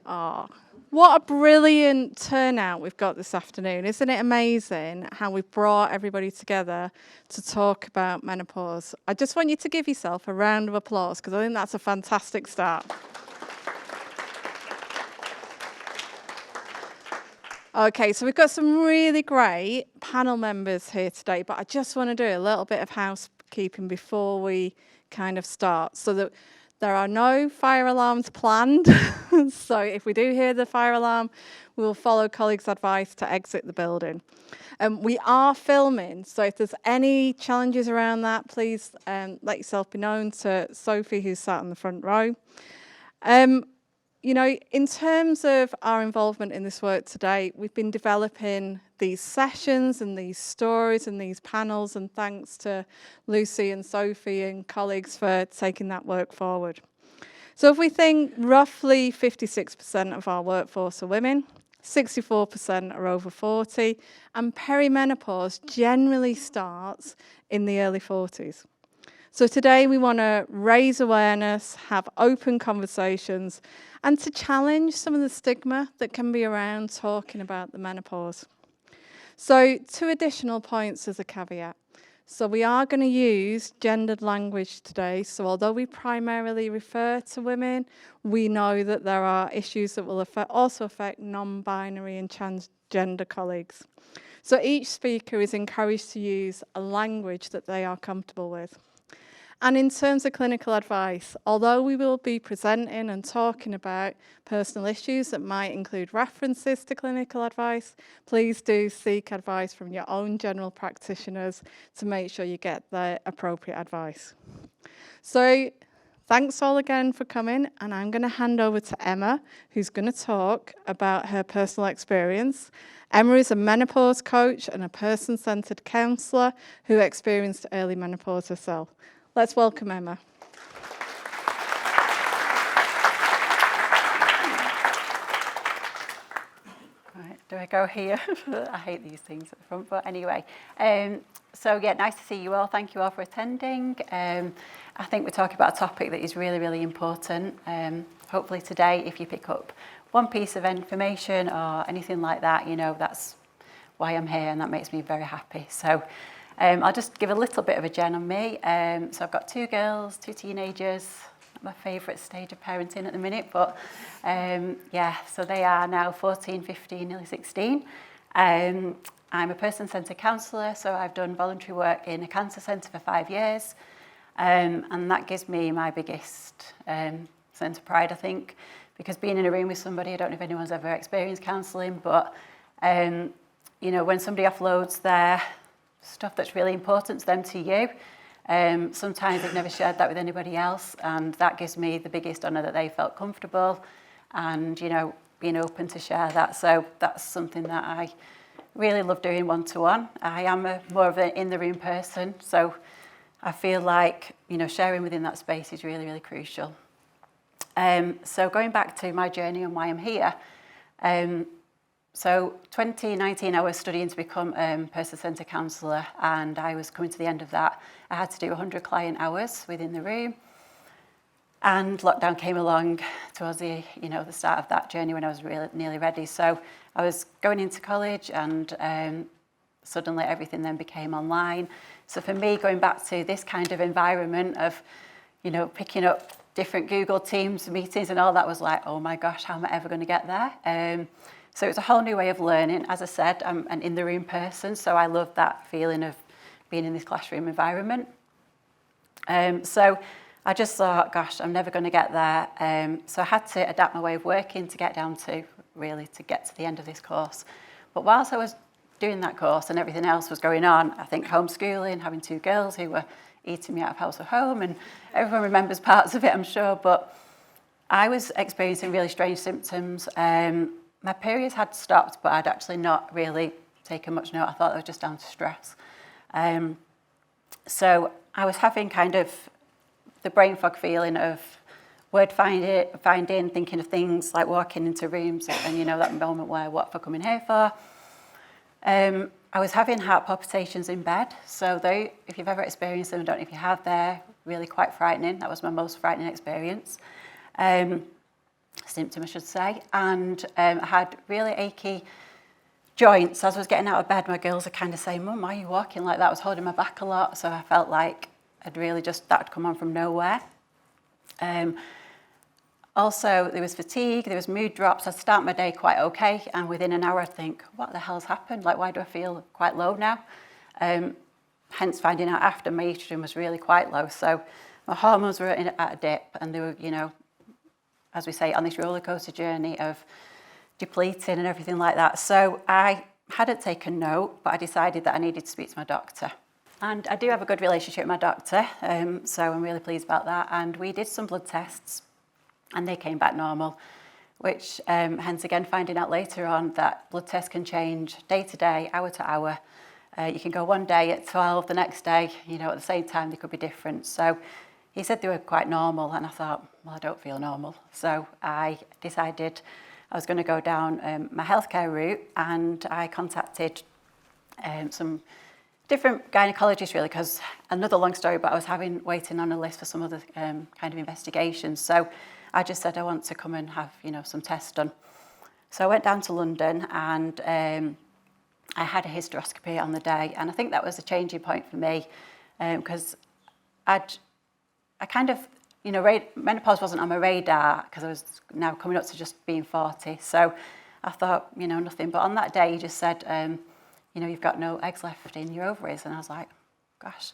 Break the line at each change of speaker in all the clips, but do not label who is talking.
Oh, what a brilliant turnout we've got this afternoon. Isn't it amazing how we've brought everybody together to talk about menopause? I just want you to give yourself a round of applause because I think that's a fantastic start. Okay, so we've got some really great panel members here today, but I just want to do a little bit of housekeeping before we kind of start so that there are no fire alarms planned. So if we do hear the fire alarm, we will follow colleagues' advice to exit the building. We are filming, so if there's any challenges around that, please let yourself be known to Sophie, who's sat in the front row. You know, in terms of our involvement in this work today, we've been developing these sessions and these stories and these panels, and thanks to Lucy and Sophie and colleagues for taking that work forward. So if we think roughly 56% of our workforce are women, 64% are over 40, and perimenopause generally starts in the early 40s. So today we want to raise awareness, have open conversations, and to challenge some of the stigma that can be around talking about the menopause. So 2 additional points as a caveat. So we are going to use gendered language today. So although we primarily refer to women, we know that there are issues that will also affect non-binary and transgender colleagues. So each speaker is encouraged to use a language that they are comfortable with. And in terms of clinical advice, although we will be presenting and talking about personal issues that might include references to clinical advice, please do seek advice from your own general practitioners to make sure you get the appropriate advice. So thanks all again for coming, and I'm going to hand over to Emma, who's going to talk about her personal experience. Emma is a menopause coach and a person-centered counsellor who experienced early menopause herself. Let's welcome Emma.
Right, do I go here? I hate these things at the front, but anyway. So yeah, nice to see you all. Thank you all for attending. I think we're talking about a topic that is really, really important. Hopefully today, if you pick up one piece of information or anything like that, you know, that's why I'm here, and that makes me very happy. So I'll just give a little bit of a gen on me. So I've got 2 girls, 2 teenagers, not my favourite stage of parenting at the minute, but yeah, so they are now 14, 15, nearly 16. I'm a person-centred counsellor, so I've done voluntary work in a cancer centre for 5 years, and that gives me my biggest sense of pride, I think, because being in a room with somebody, I don't know if anyone's ever experienced counselling, but you know, when somebody offloads their stuff that's really important to them to you, sometimes they've never shared that with anybody else, and that gives me the biggest honour that they felt comfortable and, you know, being open to share that. So that's something that I really love doing one-to-one. I am more of an in-the-room person, so I feel like, you know, sharing within that space is really, really crucial. So going back to my journey and why I'm here, so 2019, I was studying to become a person-centred counsellor, and I was coming to the end of that. I had to do 100 client hours within the room, and lockdown came along towards the start of that journey when I was really nearly ready. So I was going into college, and suddenly everything then became online. So for me, going back to this kind of environment of, you know, picking up different Google Teams meetings and all that was like, oh my gosh, how am I ever going to get there? So it's a whole new way of learning. As I said, I'm an in-the-room person, so I love that feeling of being in this classroom environment. So I just thought, gosh, I'm never going to get there. So I had to adapt my way of working to get to the end of this course. But whilst I was doing that course and everything else was going on, I think homeschooling, having 2 girls who were eating me out of house or home, and everyone remembers parts of it, I'm sure, but I was experiencing really strange symptoms. My periods had stopped, but I'd actually not really taken much note. I thought it was just down to stress. So I was having kind of the brain fog feeling of word finding, thinking of things like walking into rooms and you know, that moment where, what have I come in here for? I was having heart palpitations in bed. So if you've ever experienced them, I don't know if you have, they're really quite frightening. That was my most frightening experience. symptom, I should say. And I had really achy joints. As I was getting out of bed, my girls are kind of saying, "Mum, why are you walking like that?" I was holding my back a lot. So I felt like I'd really just, that had come on from nowhere. Also, there was fatigue, there was mood drops. I'd start my day quite okay, and within an hour I'd think, what the hell's happened? Like, why do I feel quite low now? Hence finding out after my estrogen was really quite low. So my hormones were at a dip, and they were, you know, as we say, on this roller coaster journey of depleting and everything like that. So I hadn't taken note, but I decided that I needed to speak to my doctor. And I do have a good relationship with my doctor, so I'm really pleased about that. And we did some blood tests, and they came back normal, which hence again finding out later on that blood tests can change day to day, hour to hour. You can go one day at 12, the next day, you know, at the same time they could be different. So he said they were quite normal, and I thought, well, I don't feel normal. So I decided I was going to go down my healthcare route, and I contacted some different gynecologists, really, because another long story, but I was waiting on a list for some other kind of investigations. So I just said I want to come and have, you know, some tests done. So I went down to London, and I had a hysteroscopy on the day, and I think that was a changing point for me, because I kind of, you know, menopause wasn't on my radar because I was now coming up to just being 40. So I thought, you know, nothing. But on that day, he just said, you know, you've got no eggs left in your ovaries. And I was like, gosh.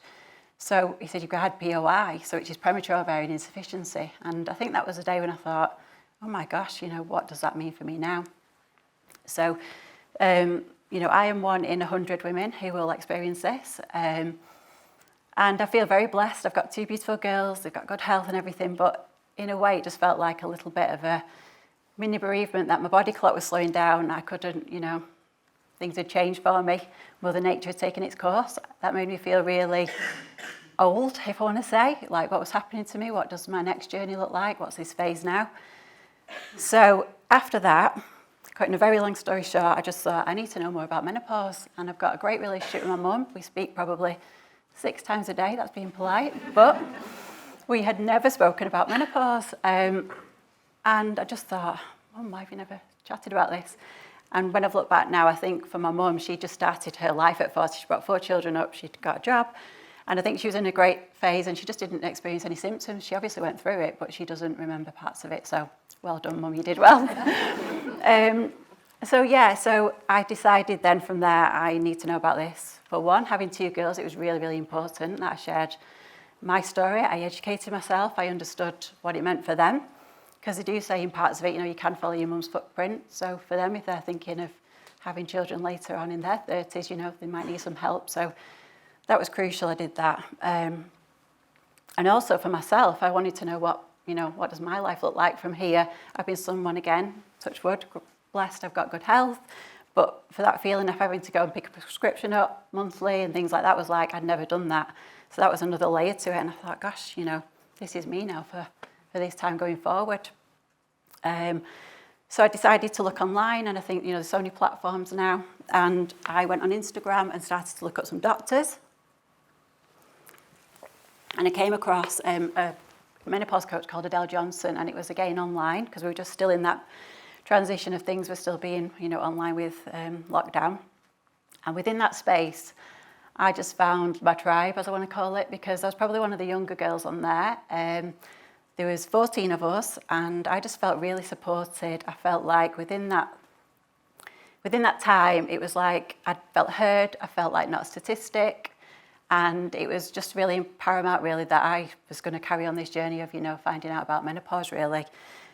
So he said, you've had POI, so which is premature ovarian insufficiency. And I think that was the day when I thought, oh my gosh, you know, what does that mean for me now? So, you know, I am 1 in 100 women who will experience this. And I feel very blessed. I've got 2 beautiful girls, they've got good health and everything, but in a way it just felt like a little bit of a mini bereavement, that my body clock was slowing down. I couldn't, you know, things had changed for me. Mother Nature had taken its course. That made me feel really old, if I want to say, like what was happening to me, what does my next journey look like, what's this phase now? So after that, cutting a very long story short, I just thought I need to know more about menopause, and I've got a great relationship with my mum. We speak probably 6 times a day, that's being polite, but we had never spoken about menopause. And I just thought, Mum, why have you never chatted about this? And when I've looked back now, I think for my mum, she just started her life at 40. She brought 4 children up, she'd got a job, and I think she was in a great phase, and she just didn't experience any symptoms. She obviously went through it, but she doesn't remember parts of it. So well done, Mum, you did well. So I decided then from there, I need to know about this. For one, having 2 girls, it was really, really important that I shared my story. I educated myself. I understood what it meant for them. Because they do say in parts of it, you know, you can follow your mum's footprint. So for them, if they're thinking of having children later on in their 30s, you know, they might need some help. So that was crucial. I did that. And also for myself, I wanted to know what does my life look like from here? I've been someone, again, touch wood, blessed, I've got good health. But for that feeling of having to go and pick a prescription up monthly and things like that was like, I'd never done that. So that was another layer to it. And I thought, gosh, you know, this is me now for this time going forward. So I decided to look online, and I think, you know, there's so many platforms now. And I went on Instagram and started to look at some doctors. And I came across a menopause coach called Adele Johnson, and it was again online because we were just still in that transition of things were still being, you know, online with lockdown. And within that space, I just found my tribe, as I want to call it, because I was probably one of the younger girls on there. There was 14 of us, and I just felt really supported. I felt like within that time, it was like I felt heard. I felt like not a statistic, and it was just really paramount, really, that I was going to carry on this journey of, you know, finding out about menopause, really.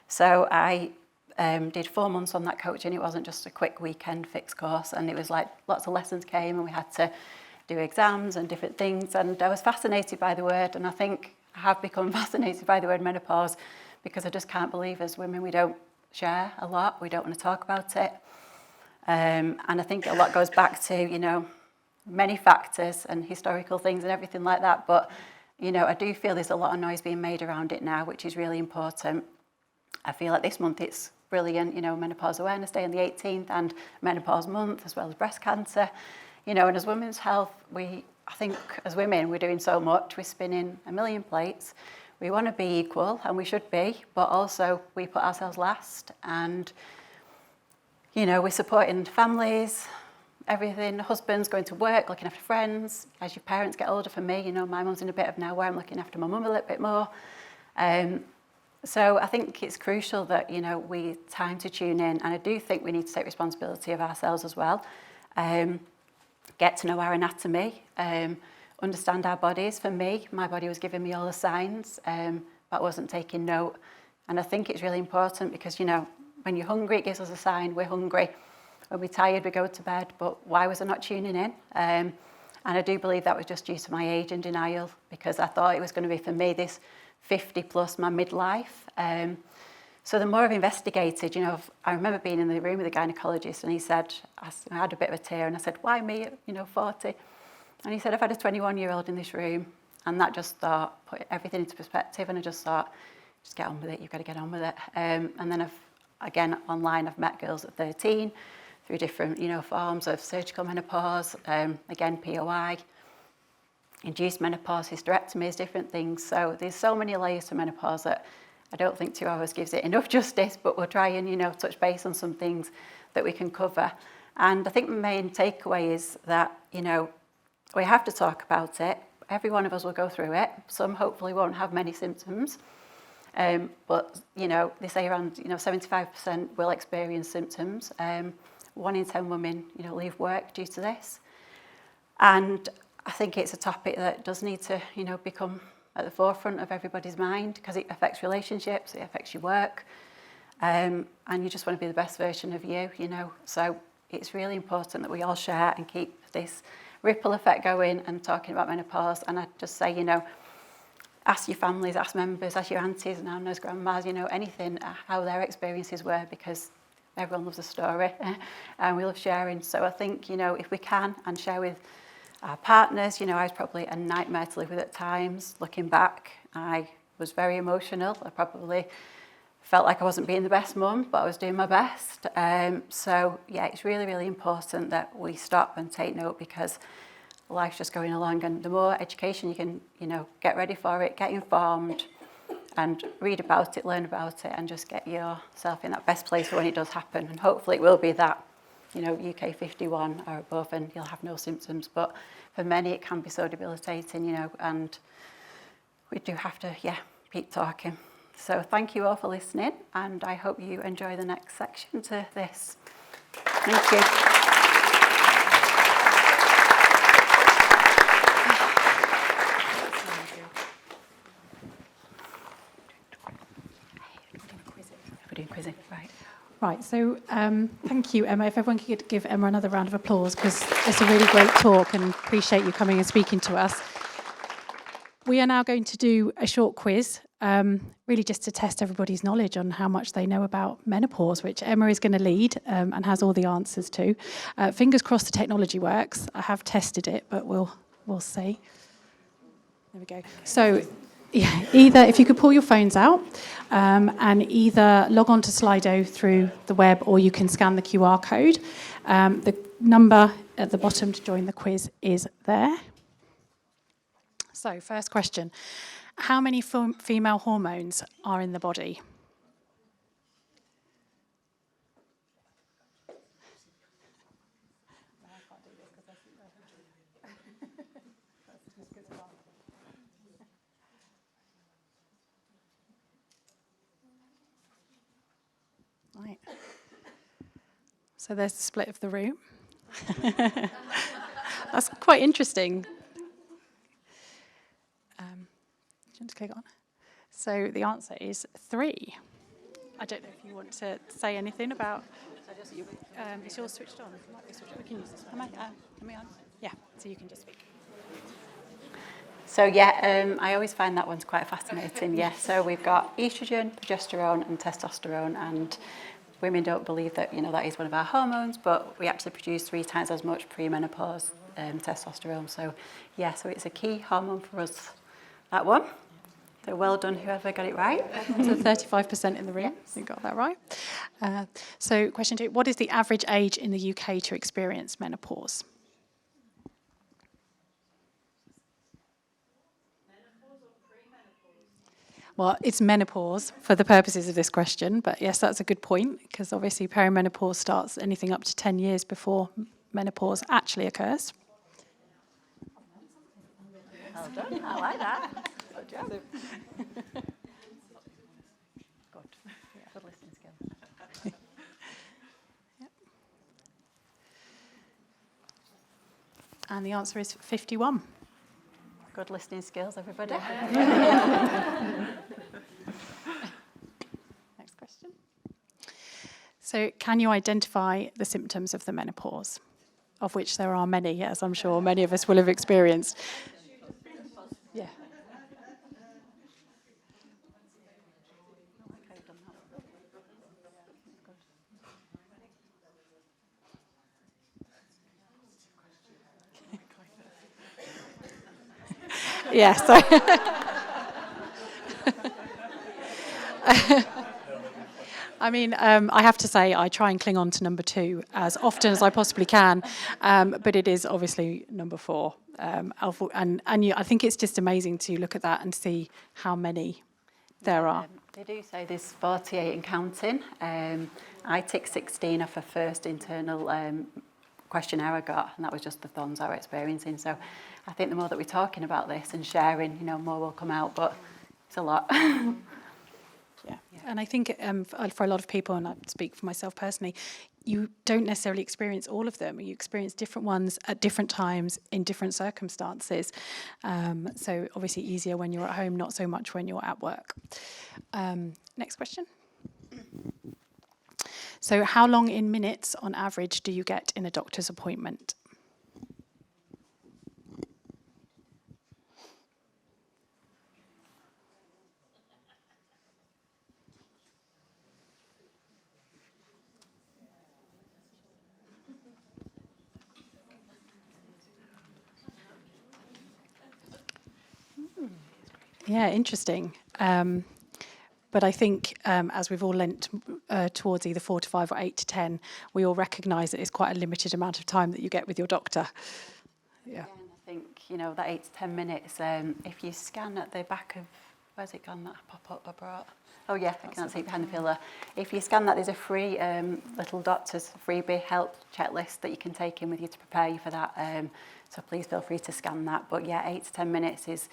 So I did 4 months on that coaching. It wasn't just a quick weekend fixed course, and it was like lots of lessons came, and we had to do exams and different things. And I was fascinated by the word, and I think I have become fascinated by the word menopause because I just can't believe as women we don't share a lot, we don't want to talk about it. And I think a lot goes back to, you know, many factors and historical things and everything like that. But, you know, I do feel there's a lot of noise being made around it now, which is really important. I feel like this month it's brilliant, you know, Menopause Awareness Day on the 18th and Menopause Month, as well as breast cancer. You know, and as women's health, I think as women, we're doing so much. We're spinning a million plates. we want to be equal, and we should be, but also we put ourselves last. And, you know, we're supporting families, everything, husbands going to work, looking after friends. As your parents get older, for me, you know, my mum's in a bit of now where I'm looking after my mum a little bit more. So I think it's crucial that, you know, we time to tune in, and I do think we need to take responsibility of ourselves as well. Get to know our anatomy, understand our bodies. For me, my body was giving me all the signs, but I wasn't taking note. And I think it's really important because, you know, when you're hungry, it gives us a sign we're hungry. When we're tired, we go to bed, but why was I not tuning in? And I do believe that was just due to my age and denial, because I thought it was going to be for me this 50 plus, my midlife. So the more I've investigated, you know, I remember being in the room with a gynecologist, and he said, I had a bit of a tear, and I said, why me at, you know, 40? And he said, I've had a 21-year-old in this room, and that just put everything into perspective, and I just thought, just get on with it, you've got to get on with it. And then online, I've met girls at 13 through different, you know, forms of surgical menopause, again, POI, induced menopause, hysterectomies, different things. So there's so many layers to menopause that I don't think 2 hours gives it enough justice, but we'll try and, you know, touch base on some things that we can cover. And I think the main takeaway is that, you know, we have to talk about it. Every one of us will go through it. Some hopefully won't have many symptoms. But, you know, they say around, you know, 75% will experience symptoms. 1 in 10 women, you know, leave work due to this. And I think it's a topic that does need to, you know, become at the forefront of everybody's mind, because it affects relationships, it affects your work, and you just want to be the best version of you, you know. So it's really important that we all share and keep this ripple effect going and talking about menopause. And I just say, you know, ask your families, ask members, ask your aunties, nanas, grandmas, you know, anything, how their experiences were, because everyone loves a story and we love sharing. So I think, you know, if we can and share with our partners, you know, I was probably a nightmare to live with at times. Looking back, I was very emotional. I probably felt like I wasn't being the best mum, but I was doing my best. So yeah, it's really, really important that we stop and take note, because life's just going along, and the more education you can, you know, get ready for it, get informed and read about it, learn about it, and just get yourself in that best place for when it does happen. And hopefully it will be that, you know, UK 51 or above, and you'll have no symptoms. But for many, it can be so debilitating, you know, and we do have to, keep talking. So thank you all for listening, and I hope you enjoy the next section to this. Thank you. We're doing quizzing, right?
Right, so thank you, Emma. If everyone could give Emma another round of applause, because it's a really great talk, and appreciate you coming and speaking to us. We are now going to do a short quiz, really just to test everybody's knowledge on how much they know about menopause, which Emma is going to lead and has all the answers to. Fingers crossed the technology works. I have tested it, but we'll see. There we go. So, yeah, either if you could pull your phones out and either log on to Slido through the web, or you can scan the QR code. The number at the bottom to join the quiz is there. So, first question. How many female hormones are in the body? Right. So there's the split of the room. That's quite interesting. Do you want to click on? So the answer is 3. I don't know if you want to say anything about. Is yours switched on? We can use this one. Am I on? Yeah. So you can just speak.
So I always find that one's quite fascinating. Yeah. So we've got estrogen, progesterone, and testosterone, and women don't believe that, you know, that is one of our hormones, but we actually produce 3 times as much pre-menopause testosterone. So so it's a key hormone for us. That one. So well done, whoever got it right.
So 35% in the room. Yes. You got that right. So question 2, what is the average age in the UK to experience menopause?
Menopause or pre-menopause?
Well, it's menopause for the purposes of this question, but yes, that's a good point, because obviously perimenopause starts anything up to 10 years before menopause actually occurs.
Well done. I like that. Good job. Good. Good listening skill.
And the answer is 51.
Good listening skills, everybody.
Next question. So, can you identify the symptoms of the menopause, of which there are many, as I'm sure many of us will have experienced? Yeah. Yeah, so I mean, I have to say I try and cling on to number 2 as often as I possibly can, but it is obviously number 4. I think it's just amazing to look at that and see how many there are.
They do say there's 48 and counting. I ticked 16 off a first internal questionnaire I got, and that was just the thorns I was experiencing. So I think the more that we're talking about this and sharing, more will come out, but it's a lot.
Yeah, and I think for a lot of people, and I speak for myself personally, you don't necessarily experience all of them. You experience different ones at different times in different circumstances. So obviously easier when you're at home, not so much when you're at work. Next question. So how long in minutes on average do you get in a doctor's appointment? Yeah, interesting. But I think as we've all lent towards either 4 to 5 or 8 to 10, we all recognise that it's quite a limited amount of time that you get with your doctor. Yeah.
And I think, that 8 to 10 minutes, if you scan at the back of, where's it gone, that pop-up I brought? Oh yeah, I can't see it behind the pillar. If you scan that, there's a free little doctor's freebie help checklist that you can take in with you to prepare you for that. So please feel free to scan that. But yeah, 8 to 10 minutes is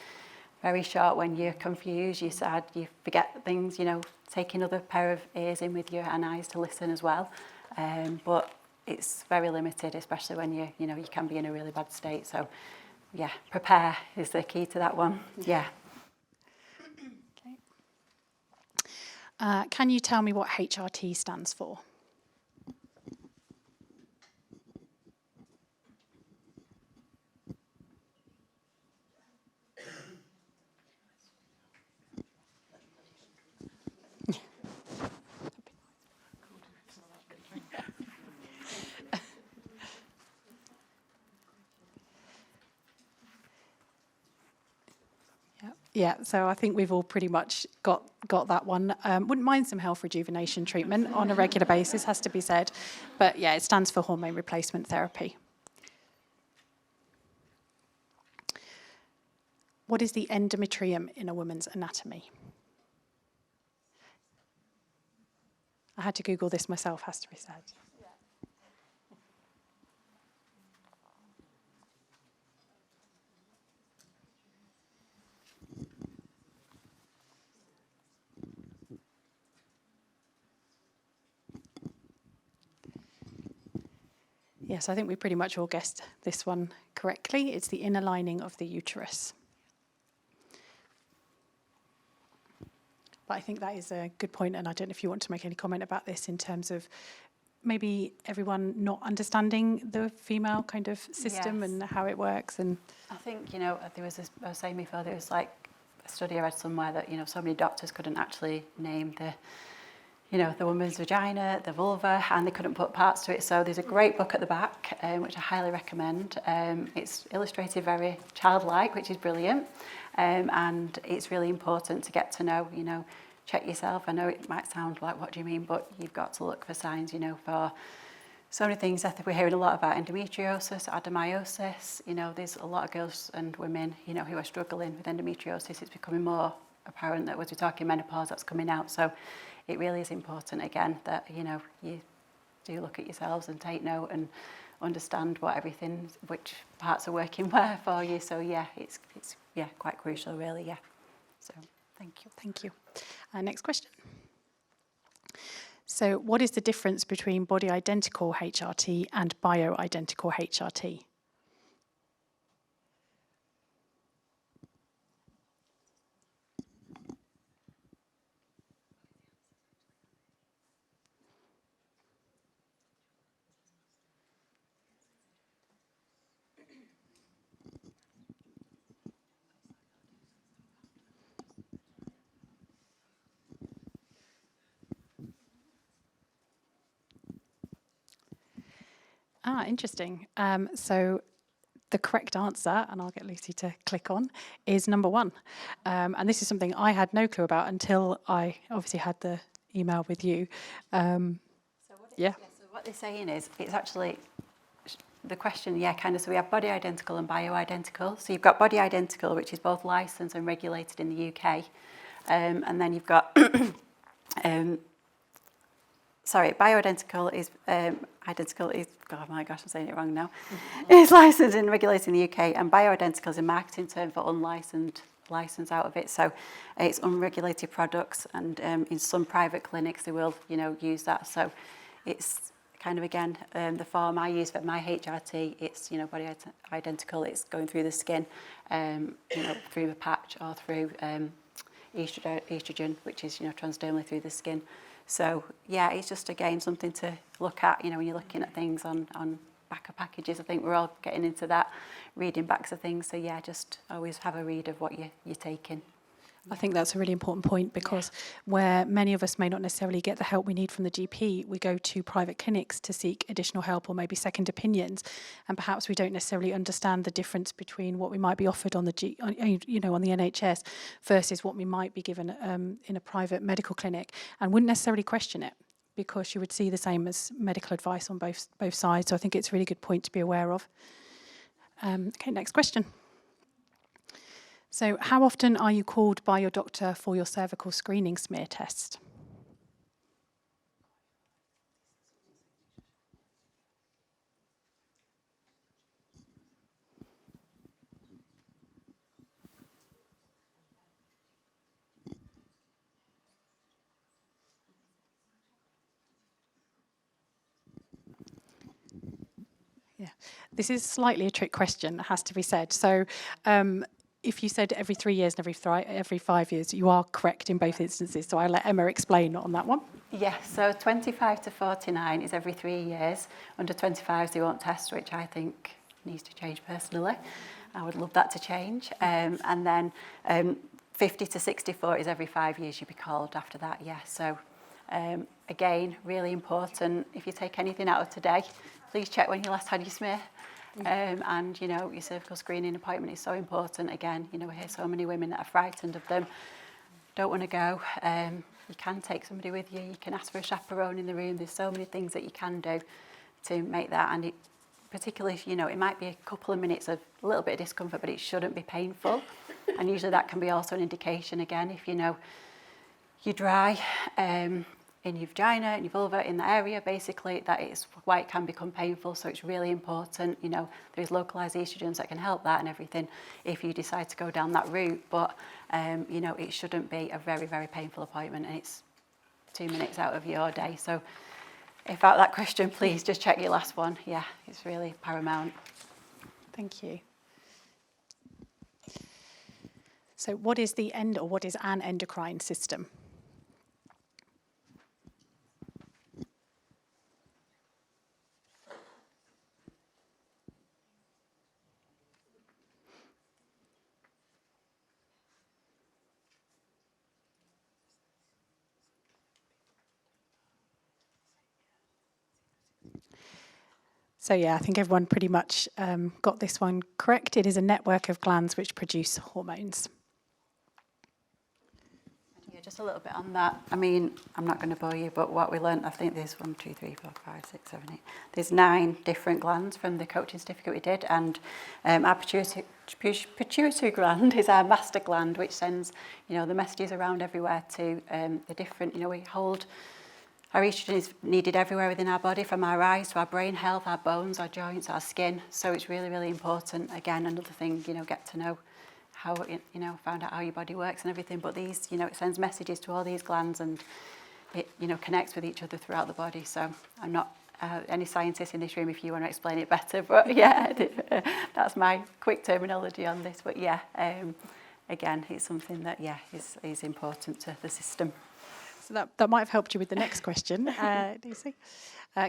very short when you're confused, you're sad, you forget things, take another pair of ears in with you and eyes to listen as well. But it's very limited, especially when you can be in a really bad state. So yeah, prepare is the key to that one. Yeah.
Okay. Can you tell me what HRT stands for? Yeah, so I think we've all pretty much got that one. Wouldn't mind some health rejuvenation treatment on a regular basis, has to be said. But yeah, it stands for hormone replacement therapy. What is the endometrium in a woman's anatomy? I had to Google this myself, has to be said. Yes, I think we pretty much all guessed this one correctly. It's the inner lining of the uterus. But I think that is a good point, and I don't know if you want to make any comment about this in terms of maybe everyone not understanding the female kind of system
Yes.
and how it works. And
I think, there was this, I was saying before, there was like a study I read somewhere that, so many doctors couldn't actually name the woman's vagina, the vulva, and they couldn't put parts to it. So there's a great book at the back, which I highly recommend. It's illustrated very childlike, which is brilliant. And it's really important to get to know, check yourself. I know it might sound like, what do you mean? But you've got to look for signs, for so many things. I think we're hearing a lot about endometriosis, adenomyosis. There's a lot of girls and women, who are struggling with endometriosis. It's becoming more apparent that as we're talking menopause, that's coming out. So it really is important, again, that, you know, you do look at yourselves and take note and understand which parts are working where for you. So yeah, it's quite crucial, really. Yeah. So thank you.
Thank you. Next question. So what is the difference between body identical HRT and bioidentical HRT? Interesting. So the correct answer, and I'll get Lucy to click on, is number 1. And this is something I had no clue about until I obviously had the email with you.
So what they're saying is, it's actually the question, so we have body identical and bioidentical. So you've got body identical, which is both licensed and regulated in the UK. And then you've got, bioidentical is, identical is, oh my gosh, I'm saying it wrong now. It's licensed and regulated in the UK, and bioidentical is a marketing term for unlicensed, license out of it. So it's unregulated products, and in some private clinics, they will, use that. So it's kind of, again, the form I use for my HRT, it's, body identical, it's going through the skin, through a patch or through estrogen, which is, transdermally through the skin. So, yeah, it's just, again, something to look at, when you're looking at things on back of packages. I think we're all getting into that, reading backs of things. So, yeah, just always have a read of what you're taking.
I think that's a really important point, because where many of us may not necessarily get the help we need from the GP, we go to private clinics to seek additional help or maybe second opinions, and perhaps we don't necessarily understand the difference between what we might be offered on the on the NHS versus what we might be given in a private medical clinic, and wouldn't necessarily question it, because you would see the same as medical advice on both sides. So I think it's a really good point to be aware of. Okay, next question. So how often are you called by your doctor for your cervical screening smear test? Yeah, this is slightly a trick question, it has to be said. So if you said every 3 years and every 5 years, you are correct in both instances. So I'll let Emma explain on that one.
Yes, so 25 to 49 is every 3 years. Under 25s, they won't test, which I think needs to change personally. I would love that to change. And then 50 to 64 is every 5 years you'd be called after that, So again, really important. If you take anything out of today, please check when you last had your smear. And, your cervical screening appointment is so important. Again, we hear so many women that are frightened of them, don't want to go. You can take somebody with you. You can ask for a chaperone in the room. There's so many things that you can do to make that. And it, particularly, it might be a couple of minutes of a little bit of discomfort, but it shouldn't be painful. And usually that can be also an indication, again, if you're dry, in your vagina, in your vulva, in the area, basically, that is why it can become painful. So it's really important, there's localised estrogens that can help that and everything if you decide to go down that route. But, it shouldn't be a very, very painful appointment, and it's 2 minutes out of your day. So if out that question, please just check your last one. Yeah, it's really paramount.
Thank you. So what is an endocrine system? So yeah, I think everyone pretty much got this one correct. It is a network of glands which produce hormones.
Your just a little bit on that. I mean, I'm not going to bore you, but what we learnt, I think there's 1, 2, 3, 4, 5, 6, 7, 8. There's 9 different glands from the coaching certificate we did, and our pituitary gland is our master gland, which sends, the messages around everywhere to the different, we hold. Our estrogen is needed everywhere within our body, from our eyes to our brain health, our bones, our joints, our skin. So it's really, really important. Again, another thing, get to know how, find out how your body works and everything. But these, it sends messages to all these glands, and it, connects with each other throughout the body. So I'm not any scientist in this room if you want to explain it better. But yeah, that's my quick terminology on this. But yeah, again, it's something that, is important to the system.
So that might have helped you with the next question, Lucy.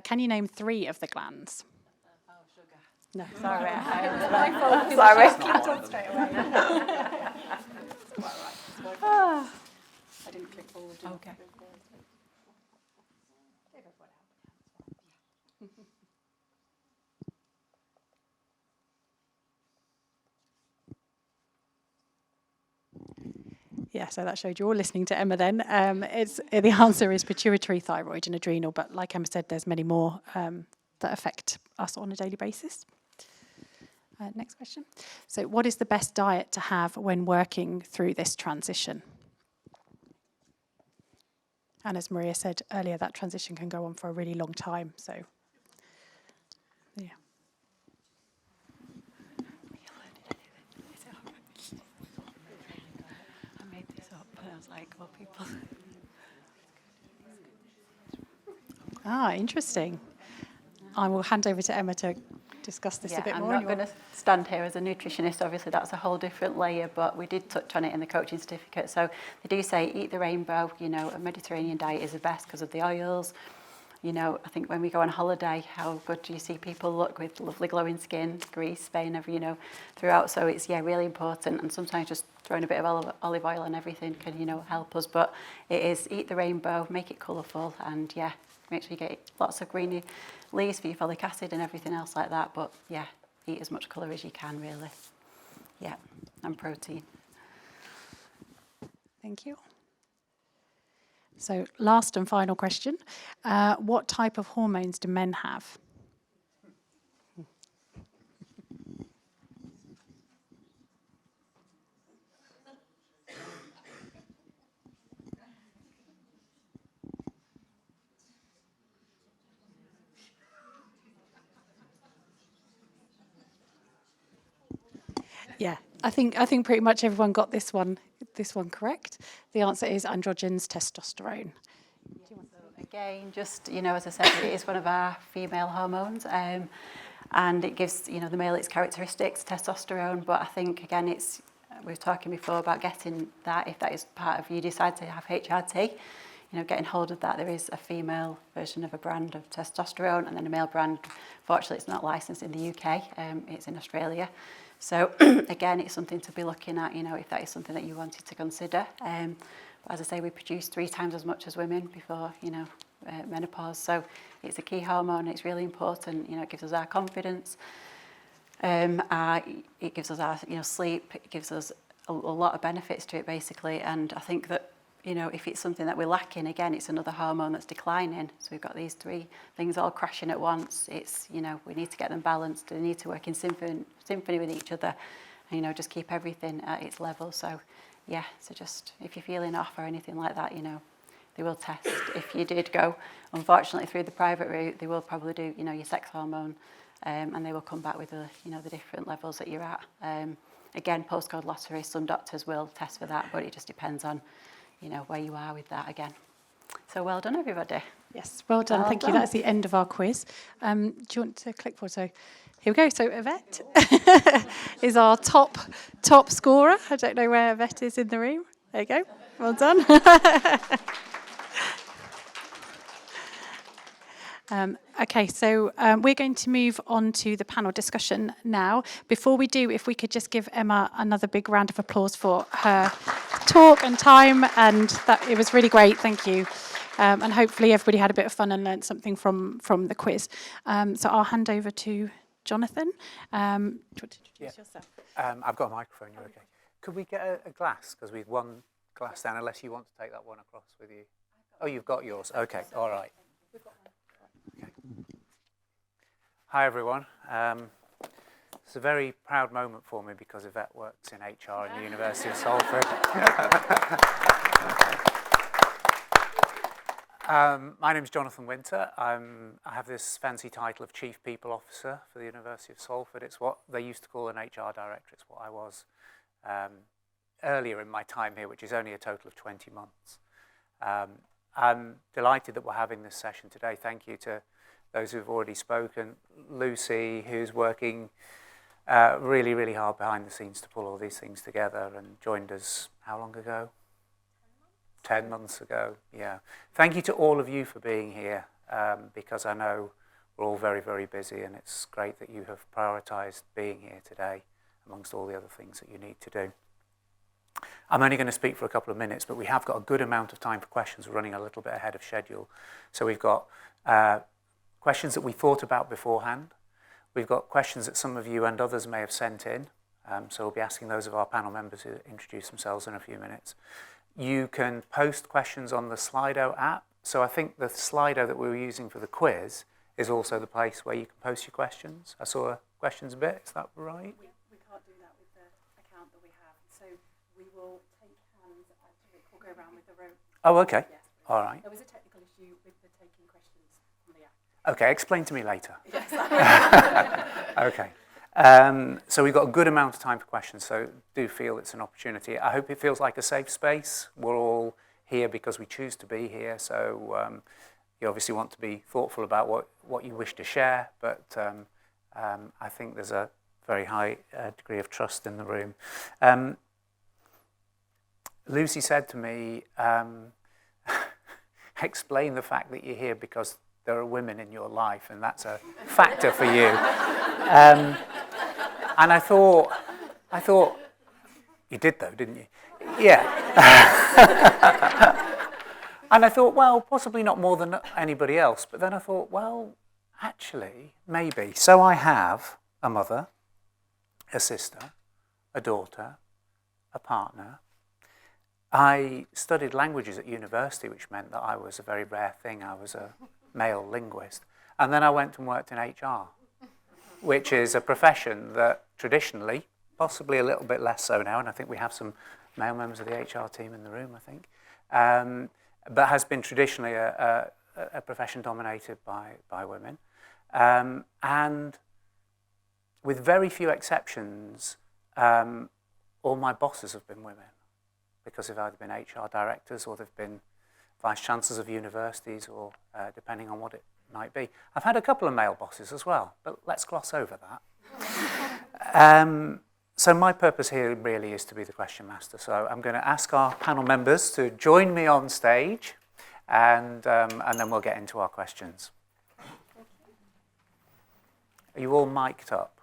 Can you name 3 of the glands?
Oh, sugar.
No.
Sorry.
I didn't click forward. Okay. Yeah, so that showed you all listening to Emma then. The answer is pituitary, thyroid and adrenal, but like Emma said, there's many more that affect us on a daily basis. Next question. So what is the best diet to have when working through this transition? And as Maria said earlier, that transition can go on for a really long time. So, yeah.
I made this up, and I was like, well, people.
Interesting. I will hand over to Emma to discuss this a bit more.
I'm not going to stand here as a nutritionist, obviously that's a whole different layer, but we did touch on it in the coaching certificate. So they do say eat the rainbow, a Mediterranean diet is the best because of the oils. I think when we go on holiday, how good do you see people look with lovely glowing skin, Greece, Spain, throughout. So it's, really important, and sometimes just throwing a bit of olive oil and everything can, help us. But it is eat the rainbow, make it colourful, and make sure you get lots of green leaves for your folic acid and everything else like that. But eat as much colour as you can, really. Yeah, and protein.
Thank you. So last and final question. What type of hormones do men have? Yeah, I think pretty much everyone got this one correct. The answer is androgens, testosterone.
Again, just, as I said, it is one of our female hormones, and it gives, the male its characteristics, testosterone, but I think, again, we were talking before about getting that, if that is part of you decide to have HRT, getting hold of that. There is a female version of a brand of testosterone, and then a male brand. Fortunately, it's not licensed in the UK, it's in Australia. So again, it's something to be looking at, if that is something that you wanted to consider. But as I say, we produce 3 times as much as women before, menopause. So it's a key hormone. It's really important. It gives us our confidence. It gives us our, sleep. It gives us a lot of benefits to it, basically. And I think that, if it's something that we're lacking, again, it's another hormone that's declining. So we've got these 3 things all crashing at once. It's, we need to get them balanced. They need to work in symphony with each other, and, just keep everything at its level. So, so just, if you're feeling off or anything like that, they will test. If you did go, unfortunately, through the private route, they will probably do, your sex hormone, and they will come back with the, the different levels that you're at. Again, postcode lottery, some doctors will test for that, but it just depends on, where you are with that again. So well done, everybody.
Yes, well done. Thank you. That's the end of our quiz. Do you want to click forward? So here we go. So Yvette is our top scorer. I don't know where Yvette is in the room. There you go. Well done. Okay, so we're going to move on to the panel discussion now. Before we do, if we could just give Emma another big round of applause for her talk and time, and that it was really great. Thank you. And hopefully everybody had a bit of fun and learnt something from the quiz. So I'll hand over to Jonathan. Do you want to introduce yourself?
I've got a microphone, you're okay. Could we get a glass? Because we've one glass down, unless you want to take that one across with you. Oh, you've got yours. Okay, all right. Okay. Hi, everyone. It's a very proud moment for me because Yvette works in HR in the University of Salford. My name is Jonathan Winter. I have this fancy title of Chief People Officer for the University of Salford. It's what they used to call an HR director. It's what I was earlier in my time here, which is only a total of 20 months. I'm delighted that we're having this session today. Thank you to those who've already spoken. Lucy, who's working really, really hard behind the scenes to pull all these things together and joined us how long ago? 10 months ago, yeah. Thank you to all of you for being here because I know we're all very, very busy, and it's great that you have prioritised being here today amongst all the other things that you need to do. I'm only going to speak for a couple of minutes, but we have got a good amount of time for questions. We're running a little bit ahead of schedule. So we've got questions that we thought about beforehand. We've got questions that some of you and others may have sent in. So we'll be asking those of our panel members who introduce themselves in a few minutes. You can post questions on the Slido app. So I think the Slido that we were using for the quiz is also the place where you can post your questions. I saw questions a bit, is that right?
We can't do that with the account that we have. So we will take hands, we'll go around with the room.
Oh, okay.
Yes,
all right.
There was a technical issue with the taking questions from the app.
Okay, explain to me later.
Yes.
Okay. So we've got a good amount of time for questions, so do feel it's an opportunity. I hope it feels like a safe space. We're all here because we choose to be here, so you obviously want to be thoughtful about what you wish to share, but I think there's a very high degree of trust in the room. Lucy said to me, explain the fact that you're here because there are women in your life, and that's a factor for you. And I thought, you did though, didn't you? Yeah. And I thought, well, possibly not more than anybody else. But then I thought, well, actually, maybe. So I have a mother, a sister, a daughter, a partner. I studied languages at university, which meant that I was a very rare thing. I was a male linguist. And then I went and worked in HR, which is a profession that traditionally, possibly a little bit less so now, and I think we have some male members of the HR team in the room, I think, but has been traditionally a profession dominated by women. And with very few exceptions, all my bosses have been women, because they've either been HR directors or they've been vice chancellors of universities, or depending on what it might be. I've had a couple of male bosses as well, but let's gloss over that. So my purpose here really is to be the question master. So I'm going to ask our panel members to join me on stage, and then we'll get into our questions. Are you all mic'd up?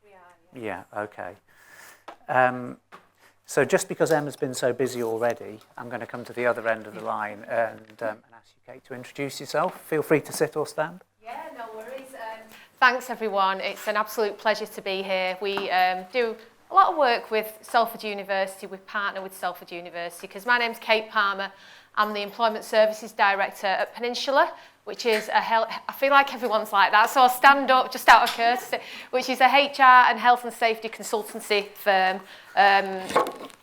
We are, yeah.
Yeah, okay. So just because Emma's been so busy already, I'm going to come to the other end of the line and ask you, Kate, to introduce yourself. Feel free to sit or stand.
Yeah, no worries. Thanks, everyone. It's an absolute pleasure to be here. We do a lot of work with Salford University. We partner with Salford University because my name's Kate Palmer. I'm the Employment Services Director at Peninsula, which is I feel like everyone's like that, so I'll stand up just out of courtesy, which is a HR and health and safety consultancy firm,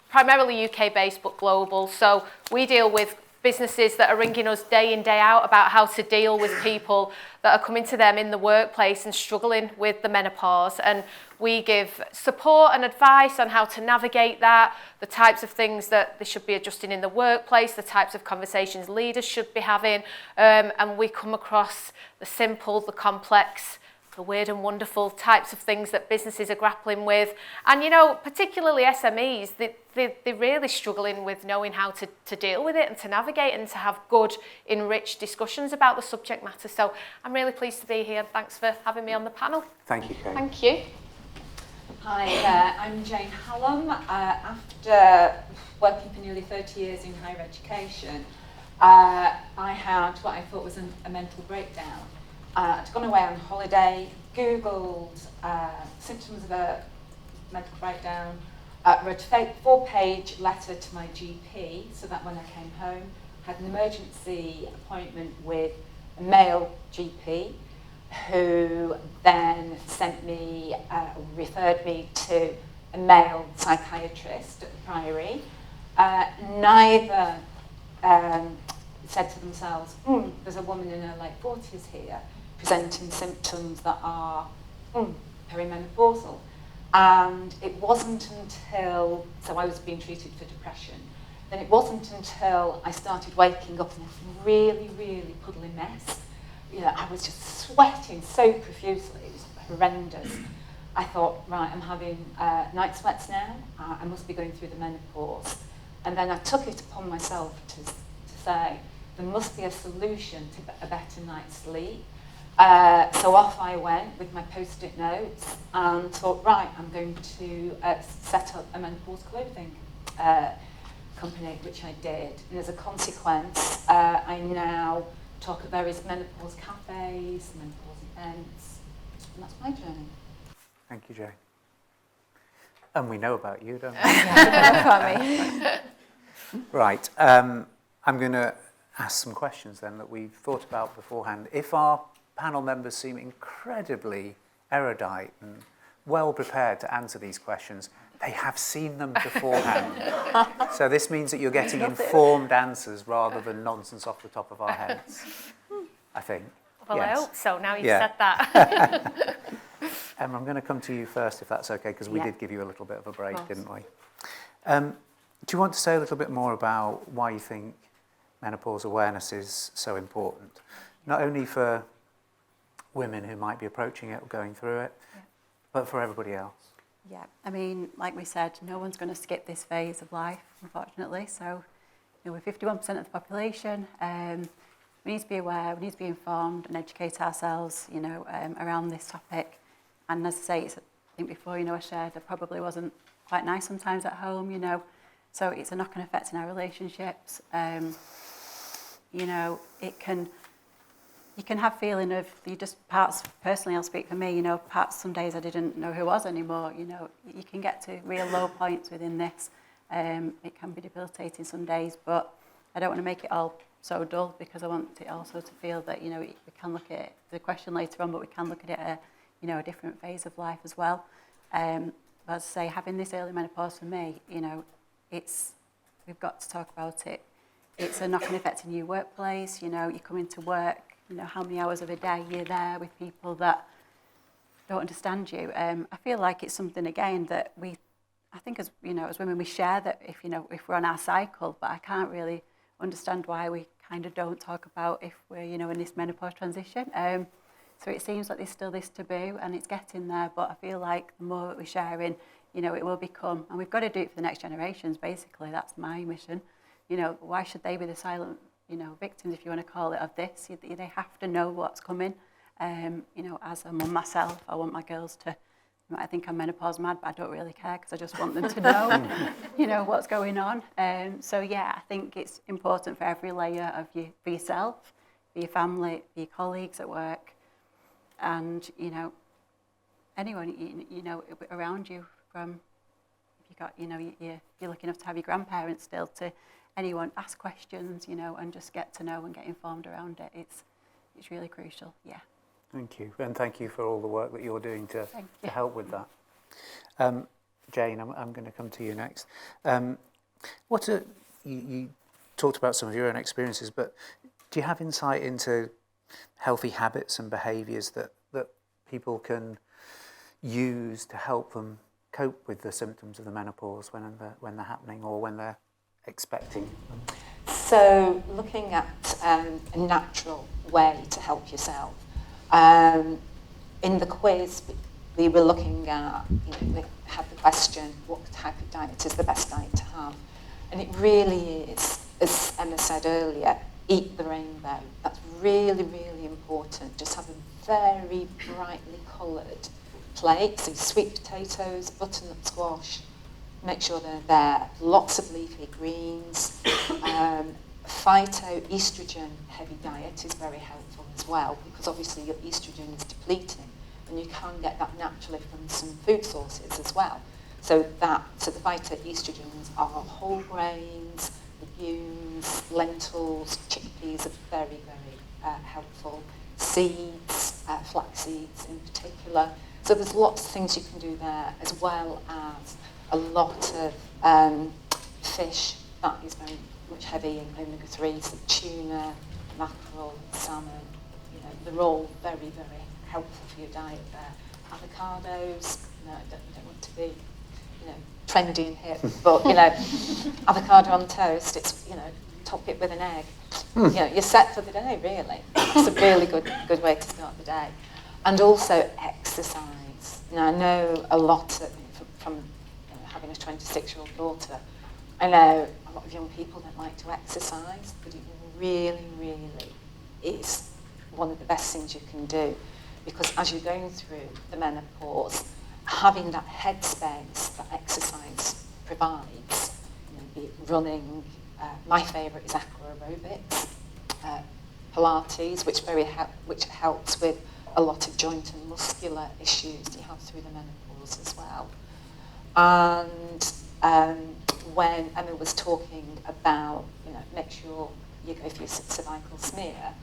primarily UK-based but global. So we deal with businesses that are ringing us day in, day out about how to deal with people that are coming to them in the workplace and struggling with the menopause. And we give support and advice on how to navigate that, the types of things that they should be adjusting in the workplace, the types of conversations leaders should be having. And we come across the simple, the complex, the weird and wonderful types of things that businesses are grappling with. And, you know, particularly SMEs, they're really struggling with knowing how to deal with it and to navigate and to have good, enriched discussions about the subject matter. So I'm really pleased to be here. Thanks for having me on the panel.
Thank you, Kate.
Thank you.
Hi there, I'm Jane Hallam. After working for nearly 30 years in higher education, I had what I thought was a mental breakdown. I'd gone away on holiday, Googled symptoms of a mental breakdown, wrote a 4-page letter to my GP so that when I came home, had an emergency appointment with a male GP who then sent me, referred me to a male psychiatrist at the Priory. Neither said to themselves, there's a woman in her late 40s here presenting symptoms that are perimenopausal. And it wasn't until, so I was being treated for depression, then it wasn't until I started waking up in this really, really puddly mess. You know, I was just sweating so profusely, it was horrendous. I thought, right, I'm having night sweats now, I must be going through the menopause. And then I took it upon myself to say, there must be a solution to a better night's sleep. So off I went with my post-it notes and thought, right, I'm going to set up a menopause clothing company, which I did. And as a consequence, I now talk at various menopause cafes, menopause events, and that's my journey.
Thank you, Jane. And we know about you, don't we? Right. I'm going to ask some questions then that we've thought about beforehand. If our panel members seem incredibly erudite and well prepared to answer these questions, they have seen them beforehand. So this means that you're getting informed answers rather than nonsense off the top of our heads, I think.
Well,
yes.
I hope so, now you've said that.
Emma, I'm going to come to you first, if that's okay, because we did give you a little bit of a break, didn't we? Do you want to say a little bit more about why you think menopause awareness is so important? Not only for women who might be approaching it or going through it, but for everybody else.
Yeah, I mean, like we said, no one's going to skip this phase of life, unfortunately. So, you know, we're 51% of the population. We need to be aware, we need to be informed and educate ourselves, you know, around this topic. And as I say, I think before, you know, I shared I probably wasn't quite nice sometimes at home, you know. So it's a knock-on effect in our relationships. You know, you can have feeling of, you just parts, personally I'll speak for me, you know, parts some days I didn't know who I was anymore, you know. You can get to real low points within this. It can be debilitating some days, but I don't want to make it all so dull because I want it also to feel that, you know, we can look at the question later on, but we can look at it at you know, a different phase of life as well. As I say, having this early menopause for me, you know, we've got to talk about it. It's a knock-on effect in your workplace, you know, you come into work, you know, how many hours of a day you're there with people that don't understand you. I feel like it's something, again, that I think as, you know, as women, we share that if we're on our cycle, but I can't really understand why we kind of don't talk about if we're, you know, in this menopause transition. So it seems like there's still this taboo and it's getting there, but I feel like the more that we're sharing, you know, it will become, and we've got to do it for the next generations, basically. That's my mission. You know, why should they be the silent, you know, victims, if you want to call it, of this? They have to know what's coming. You know, as a mum myself, I want my girls to, I think I'm menopause mad, but I don't really care because I just want them to know, you know, what's going on. So yeah, I think it's important for every layer of you, for yourself, for your family, for your colleagues at work, and, you know, anyone, you know, around you, from, if you got, you know, you're lucky enough to have your grandparents still, to anyone, ask questions, you know, and just get to know and get informed around it. It's really crucial, yeah.
Thank you, and thank you for all the work that you're doing to help with that. Jane, I'm going to come to you next. You talked about some of your own experiences, but do you have insight into healthy habits and behaviours that people can use to help them cope with the symptoms of the menopause when they're happening or when they're expecting them?
So looking at a natural way to help yourself. In the quiz, we were looking at, you know, we had the question, what type of diet is the best diet to have? And it really is, as Emma said earlier, eat the rainbow. That's really, really important. Just have a very brightly coloured plate. So sweet potatoes, butternut squash, make sure they're there. Lots of leafy greens. Phytoestrogen heavy diet is very helpful as well, because obviously your estrogen is depleting and you can get that naturally from some food sources as well. So the phytoestrogens are whole grains, legumes, lentils, chickpeas are very, very helpful. Seeds, flax seeds in particular. So there's lots of things you can do there, as well as a lot of fish that is very much heavy in omega-3s, so tuna, mackerel, salmon, they're all very, very helpful for your diet there. Avocados, I don't want to be, trendy and hip, but, avocado on toast, it's, top it with an egg. You're set for the day, really. It's a really good way to start the day. And also exercise. Now, I know a lot from having a 26-year-old daughter, I know a lot of young people don't like to exercise, but it really, really is one of the best things you can do, because as you're going through the menopause, having that headspace that exercise provides, be it running, my favourite is aqua aerobics, Pilates, which helps with a lot of joint and muscular issues you have through the menopause as well. And when Emma was talking about, make sure you go for your cervical smear,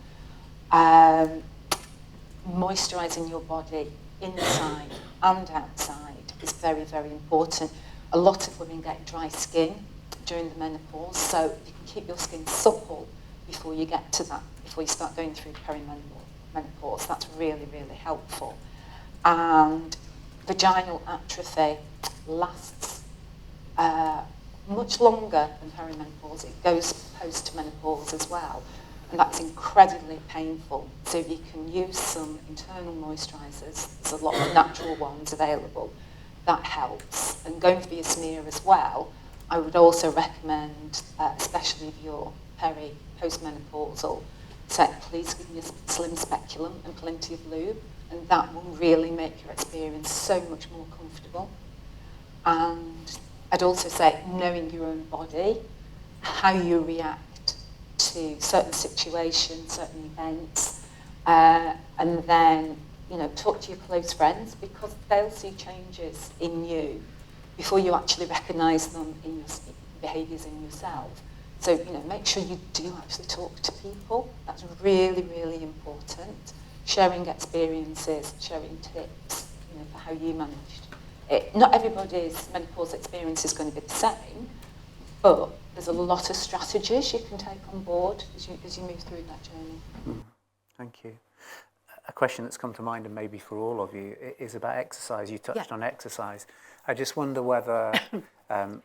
moisturising your body inside and outside is very, very important. A lot of women get dry skin during the menopause, so you can keep your skin supple before you get to that, before you start going through perimenopause. That's really, really helpful. And vaginal atrophy lasts much longer than perimenopause. It goes post-menopause as well, and that's incredibly painful. So you can use some internal moisturisers. There's a lot of natural ones available. That helps. And going for your smear as well, I would also recommend, especially if you're post-menopausal, please give me a slim speculum and plenty of lube, and that will really make your experience so much more comfortable. And I'd also say knowing your own body, how you react to certain situations, certain events, and then talk to your close friends, because they'll see changes in you before you actually recognise them in your behaviours in yourself. So make sure you do actually talk to people. That's really, really important. Sharing experiences, sharing tips, for how you managed it. Not everybody's menopause experience is going to be the same, but there's a lot of strategies you can take on board as you move through that journey.
Thank you. A question that's come to mind, and maybe for all of you, is about exercise. You touched on exercise. I just wonder whether, I'm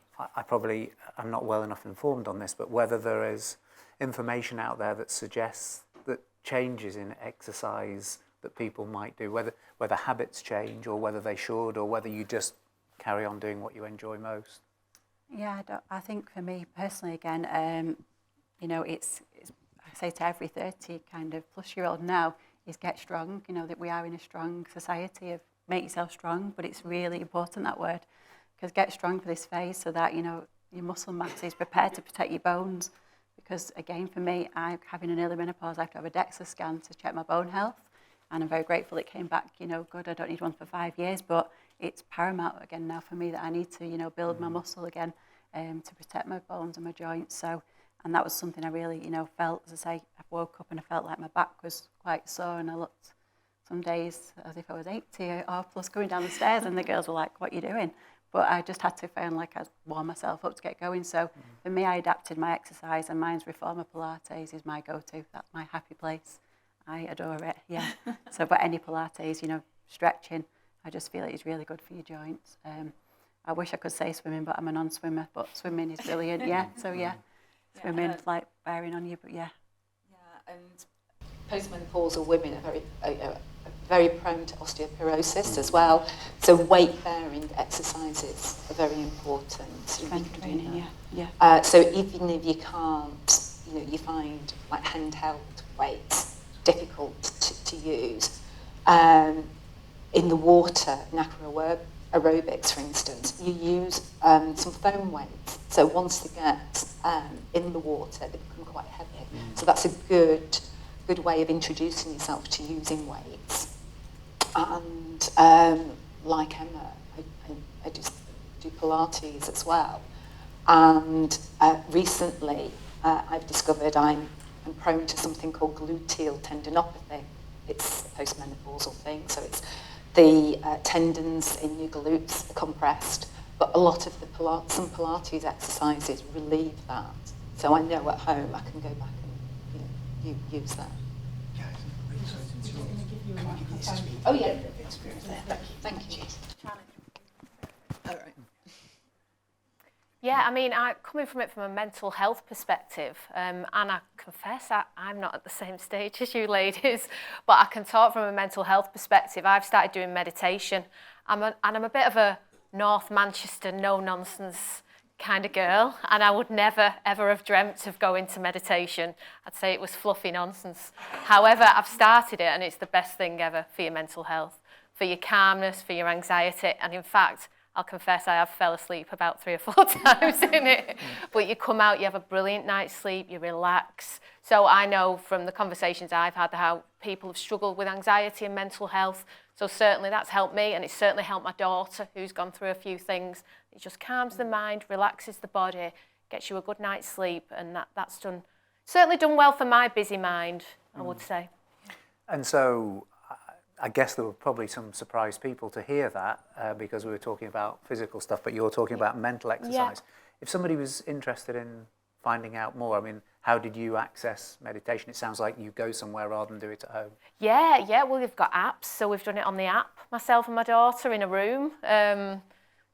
not well enough informed on this, but whether there is information out there that suggests that changes in exercise that people might do, whether habits change or whether they should, or whether you just carry on doing what you enjoy most.
Yeah, I think for me personally, again, it's I say to every 30 kind of plus year old now, is get strong. That we are in a strong society of make yourself strong, but it's really important, that word, because get strong for this phase so that your muscle mass is prepared to protect your bones. Because again, for me, having an early menopause, I have to have a DEXA scan to check my bone health, and I'm very grateful it came back good. I don't need one for 5 years, but it's paramount again now for me that I need to build my muscle again to protect my bones and my joints. So, and that was something I really felt. As I say, I woke up and I felt like my back was quite sore, and I looked some days as if I was 80 or plus going down the stairs, and the girls were like, "What are you doing?" But I just had to feel like I'd warm myself up to get going. So for me, I adapted my exercise, and mine's Reformer Pilates is my go-to. That's my happy place. I adore it, yeah. So, but any Pilates, stretching, I just feel it is really good for your joints. I wish I could say swimming, but I'm a non-swimmer, but swimming is brilliant, yeah. So, yeah, swimming's like bearing on you, but yeah.
Yeah, and postmenopausal women are very prone to osteoporosis as well. So weight-bearing exercises are very important.
Strength training,
So even if you can't, you find like handheld weights difficult to use, in the water, in aqua aerobics, for instance, you use some foam weights. So once they get in the water, they become quite heavy. So that's a good way of introducing yourself to using weights. And like Emma, I just do Pilates as well. And recently, I've discovered I'm prone to something called gluteal tendinopathy. It's a postmenopausal thing, so it's the tendons in your glutes are compressed, but a lot of the some Pilates exercises relieve that. So I know at home I can go back and use that. Oh yeah. Thank you. All right.
Yeah, I mean, coming from it from a mental health perspective, and I confess I'm not at the same stage as you ladies, but I can talk from a mental health perspective. I've started doing meditation. I'm a bit of a North Manchester no-nonsense kind of girl, and I would never, ever have dreamt of going to meditation. I'd say it was fluffy nonsense. However, I've started it, and it's the best thing ever for your mental health, for your calmness, for your anxiety, and in fact, I'll confess I have fell asleep about 3 or 4 times in it. But you come out, you have a brilliant night's sleep, you relax. So I know from the conversations I've had how people have struggled with anxiety and mental health. So certainly that's helped me, and it's certainly helped my daughter, who's gone through a few things. It just calms the mind, relaxes the body, gets you a good night's sleep, and that's certainly done well for my busy mind, I would say.
And so I guess there were probably some surprised people to hear that because we were talking about physical stuff, but you're talking about mental exercise. Yeah. If somebody was interested in finding out more, I mean, how did you access meditation? It sounds like you go somewhere rather than do it at home.
Yeah. Well, we've got apps, so we've done it on the app, myself and my daughter in a room,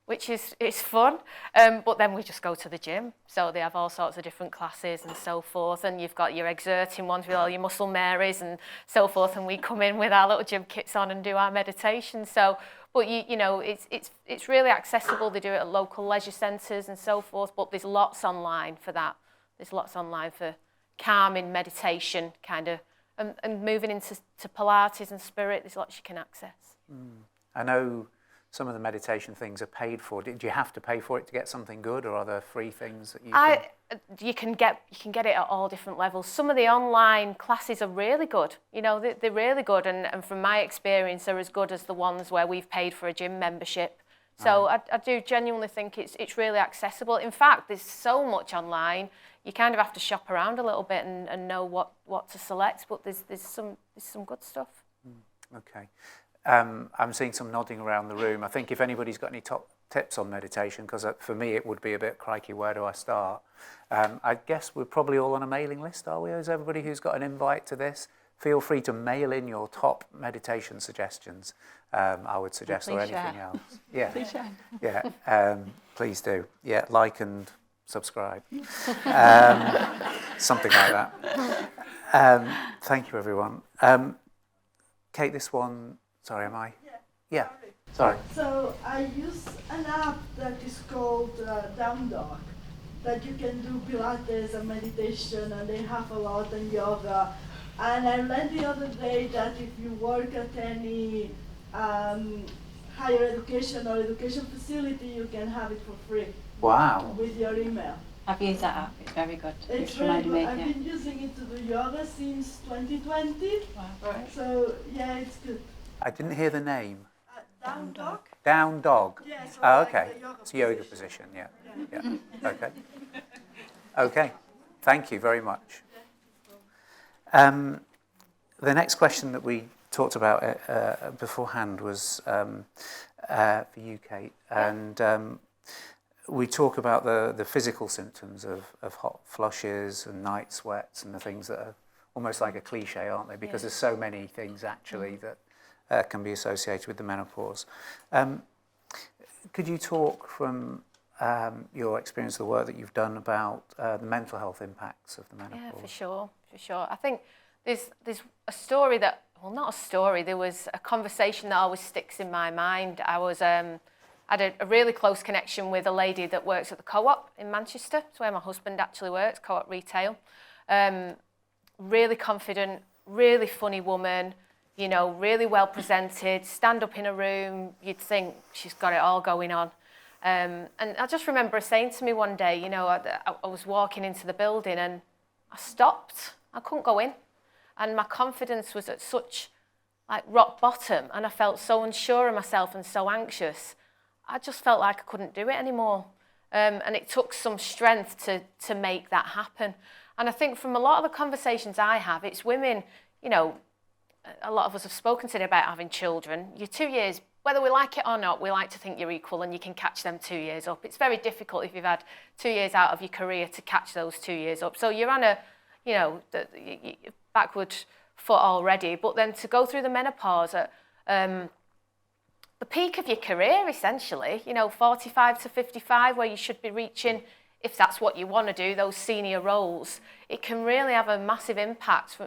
which is fun. But then we just go to the gym, so they have all sorts of different classes and so forth. And you've got your exerting ones with all your muscle Marys and so forth. And we come in with our little gym kits on and do our meditation. So, but you know, it's really accessible. They do it at local leisure centres and so forth. But there's lots online for that. There's lots online for calming meditation, kind of, and moving into Pilates and spirit. There's lots you can access.
I know some of the meditation things are paid for. Did you have to pay for it to get something good, or are there free things that
you can get it at all different levels. Some of the online classes are really good. You know, they're really good, and from my experience, they're as good as the ones where we've paid for a gym membership. So I do genuinely think it's really accessible. In fact, there's so much online. You kind of have to shop around a little bit and know what to select. But there's some good stuff.
Okay. I'm seeing some nodding around the room. I think if anybody's got any top tips on meditation, because for me it would be a bit crikey, where do I start? I guess we're probably all on a mailing list, are we? Is everybody who's got an invite to this? Feel free to mail in your top meditation suggestions, I would suggest, or anything else. Yeah. Please share. Yeah, please do. Yeah, like and subscribe. Something like that. Thank you, everyone. Kate, this one... Sorry, am I? Yeah. Sorry.
So I use an app that is called Down Dog, that you can do Pilates and meditation, and they have a lot in yoga. And I read the other day that if you work at any higher education or education facility, you can have it for free.
Wow.
With your email.
I've used that app. It's very good.
It's very good. I've been using it to do yoga since 2020.
Wow. Right.
So yeah, it's good.
I didn't hear the name.
Down Dog?
Down Dog.
Yeah, so
oh,
like
okay.
the yoga
It's a yoga position, yeah. Okay. Okay. Thank you very much. The next question that we talked about beforehand was for you, Kate, and we talk about the physical symptoms of hot flushes and night sweats and the things that are almost like a cliche, aren't they? Because there's so many things actually that can be associated with the menopause. Could you talk from your experience of the work that you've done about the mental health impacts of the menopause?
Yeah, for sure. I think there's a story that, well, not a story, there was a conversation that always sticks in my mind. I had a really close connection with a lady that works at the Co-op in Manchester. It's where my husband actually works, Co-op Retail. Really confident, really funny woman, you know, really well presented, stand up in a room, you'd think she's got it all going on. And I just remember her saying to me one day, you know, I was walking into the building and I stopped. I couldn't go in. And my confidence was at such like rock bottom, and I felt so unsure of myself and so anxious. I just felt like I couldn't do it anymore. And it took some strength to make that happen. And I think from a lot of the conversations I have, it's women, you know, a lot of us have spoken today about having children. You're 2 years, whether we like it or not, we like to think you're equal and you can catch them 2 years up. It's very difficult if you've had 2 years out of your career to catch those 2 years up. So you're on a, you know, backward foot already. But then to go through the menopause at the peak of your career, essentially, you know, 45 to 55, where you should be reaching, if that's what you want to do, those senior roles, it can really have a massive impact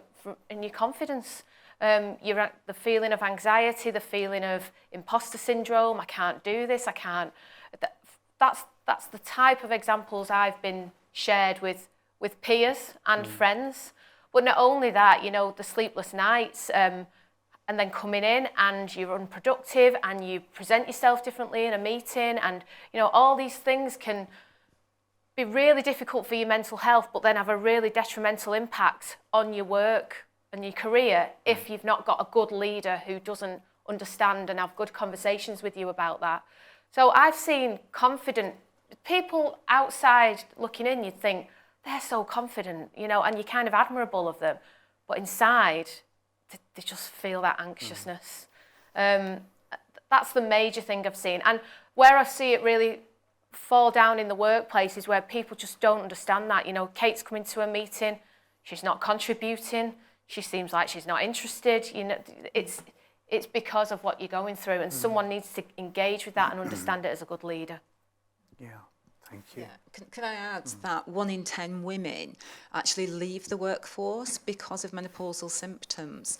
in your confidence. You're at the feeling of anxiety, the feeling of imposter syndrome, I can't do this, I can't. That's the type of examples I've been shared with peers and friends. But not only that, you know, the sleepless nights, and then coming in and you're unproductive and you present yourself differently in a meeting, and, you know, all these things can be really difficult for your mental health, but then have a really detrimental impact on your work and your career if you've not got a good leader who doesn't understand and have good conversations with you about that. So I've seen confident people outside looking in, you'd think they're so confident, you know, and you're kind of admirable of them, but inside they just feel that anxiousness. That's the major thing I've seen. And where I see it really fall down in the workplace is where people just don't understand that. You know, Kate's coming to a meeting, she's not contributing, she seems like she's not interested. You know, it's because of what you're going through, and someone needs to engage with that and understand it as a good leader.
Yeah, thank you.
Yeah. Can I add that 1 in 10 women actually leave the workforce because of menopausal symptoms,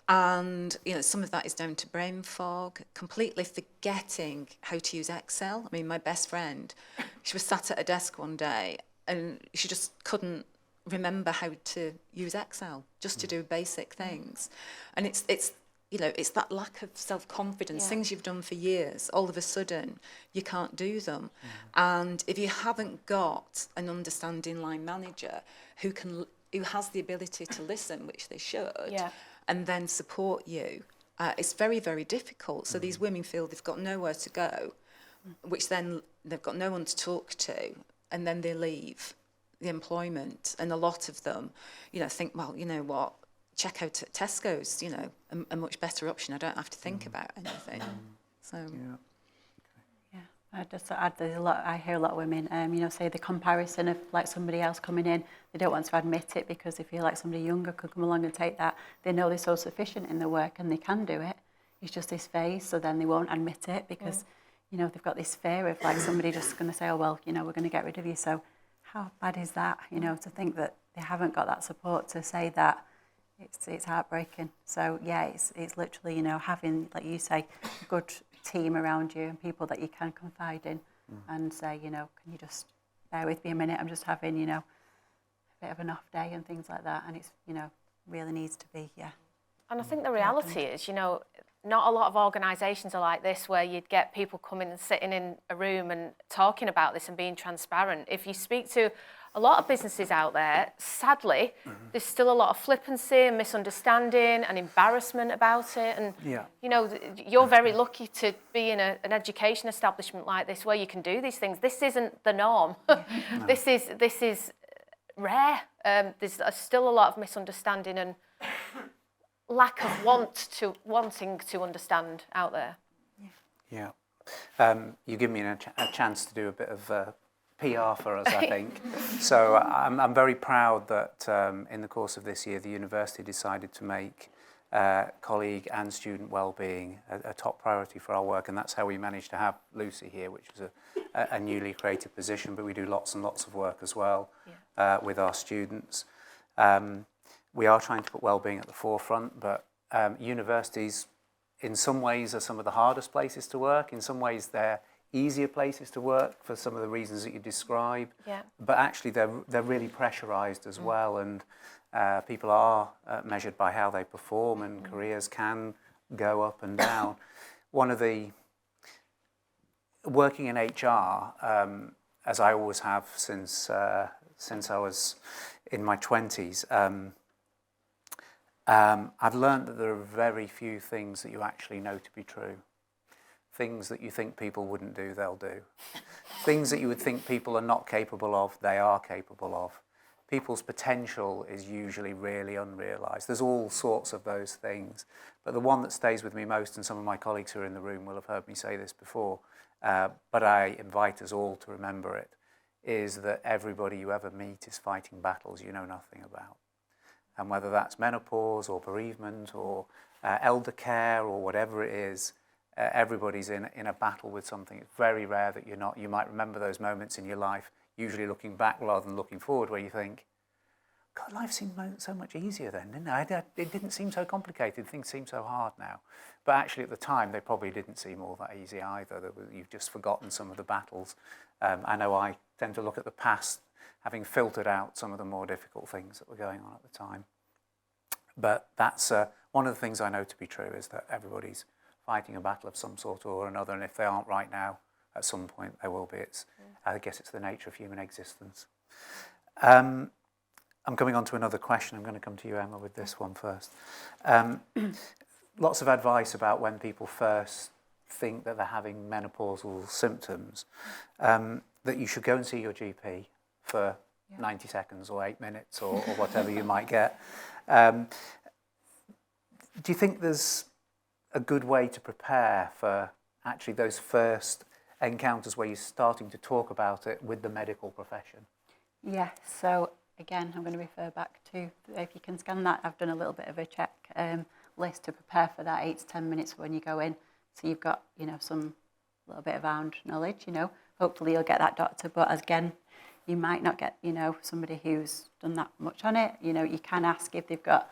and you know, some of that is down to brain fog, completely forgetting how to use Excel. I mean, my best friend, she was sat at a desk one day and she just couldn't remember how to use Excel, just to do basic things, and it's you know, it's that lack of self-confidence, things you've done for years, all of a sudden you can't do them. And if you haven't got an understanding line manager who has the ability to listen, which they should, and then support you, it's very, very difficult. So these women feel they've got nowhere to go, which then they've got no one to talk to, and then they leave the employment. And a lot of them, you know, think, well, you know what, check out at Tesco's, you know, a much better option. I don't have to think about anything. So
I just add, there's a lot. I hear a lot of women, you know, say the comparison of like somebody else coming in. They don't want to admit it because they feel like somebody younger could come along and take that. They know they're so sufficient in their work and they can do it. It's just this phase, so then they won't admit it because, you know, they've got this fear of like somebody just going to say, oh well, you know, we're going to get rid of you. So how bad is that? You know, to think that they haven't got that support to say that. It's heartbreaking. So yeah, it's literally, you know, having, like you say, a good team around you and people that you can confide in and say, you know, can you just bear with me a minute? I'm just having, you know, a bit of an off day and things like that. And it's, you know, really needs to be,
And I think the reality is, you know, not a lot of organisations are like this where you'd get people coming and sitting in a room and talking about this and being transparent. If you speak to a lot of businesses out there, sadly, there's still a lot of flippancy and misunderstanding and embarrassment about it. And, you know, you're very lucky to be in an education establishment like this where you can do these things. This isn't the norm. This is rare. There's still a lot of misunderstanding and lack of wanting to understand out there.
You give me a chance to do a bit of PR for us, I think. So I'm very proud that in the course of this year, the university decided to make colleague and student wellbeing a top priority for our work, and that's how we managed to have Lucy here, which was a newly created position, but we do lots and lots of work as well with our students. We are trying to put wellbeing at the forefront, but universities in some ways are some of the hardest places to work. In some ways they're easier places to work for some of the reasons that you describe. But actually they're really pressurised as well, and people are measured by how they perform, and careers can go up and down. One of the working in HR, as I always have since I was in my 20s, I've learned that there are very few things that you actually know to be true. things that you think people wouldn't do, they'll do. Things that you would think people are not capable of, they are capable of. People's potential is usually really unrealised. There's all sorts of those things. But the one that stays with me most, and some of my colleagues who are in the room will have heard me say this before, but I invite us all to remember it, is that everybody you ever meet is fighting battles you know nothing about. And whether that's menopause or bereavement or elder care or whatever it is, everybody's in a battle with something. It's very rare that you're not. You might remember those moments in your life, usually looking back rather than looking forward, where you think, God, life seemed so much easier then, didn't it? It didn't seem so complicated. Things seem so hard now. But actually at the time, they probably didn't seem all that easy either. You've just forgotten some of the battles. I know I tend to look at the past, having filtered out some of the more difficult things that were going on at the time. But that's one of the things I know to be true, is that everybody's fighting a battle of some sort or another, and if they aren't right now, at some point they will be. I guess it's the nature of human existence. I'm coming on to another question. I'm going to come to you, Emma, with this one first. Lots of advice about when people first think that they're having menopausal symptoms, that you should go and see your GP for 90 seconds or 8 minutes or whatever you might get. Do you think there's a good way to prepare for actually those first encounters where you're starting to talk about it with the medical profession?
Yeah, so again, I'm going to refer back to, if you can scan that, I've done a little bit of a check list to prepare for that 8 to 10 minutes when you go in. So you've got, some little bit of background knowledge, hopefully you'll get that doctor, but again, you might not get, somebody who's done that much on it. You can ask if they've got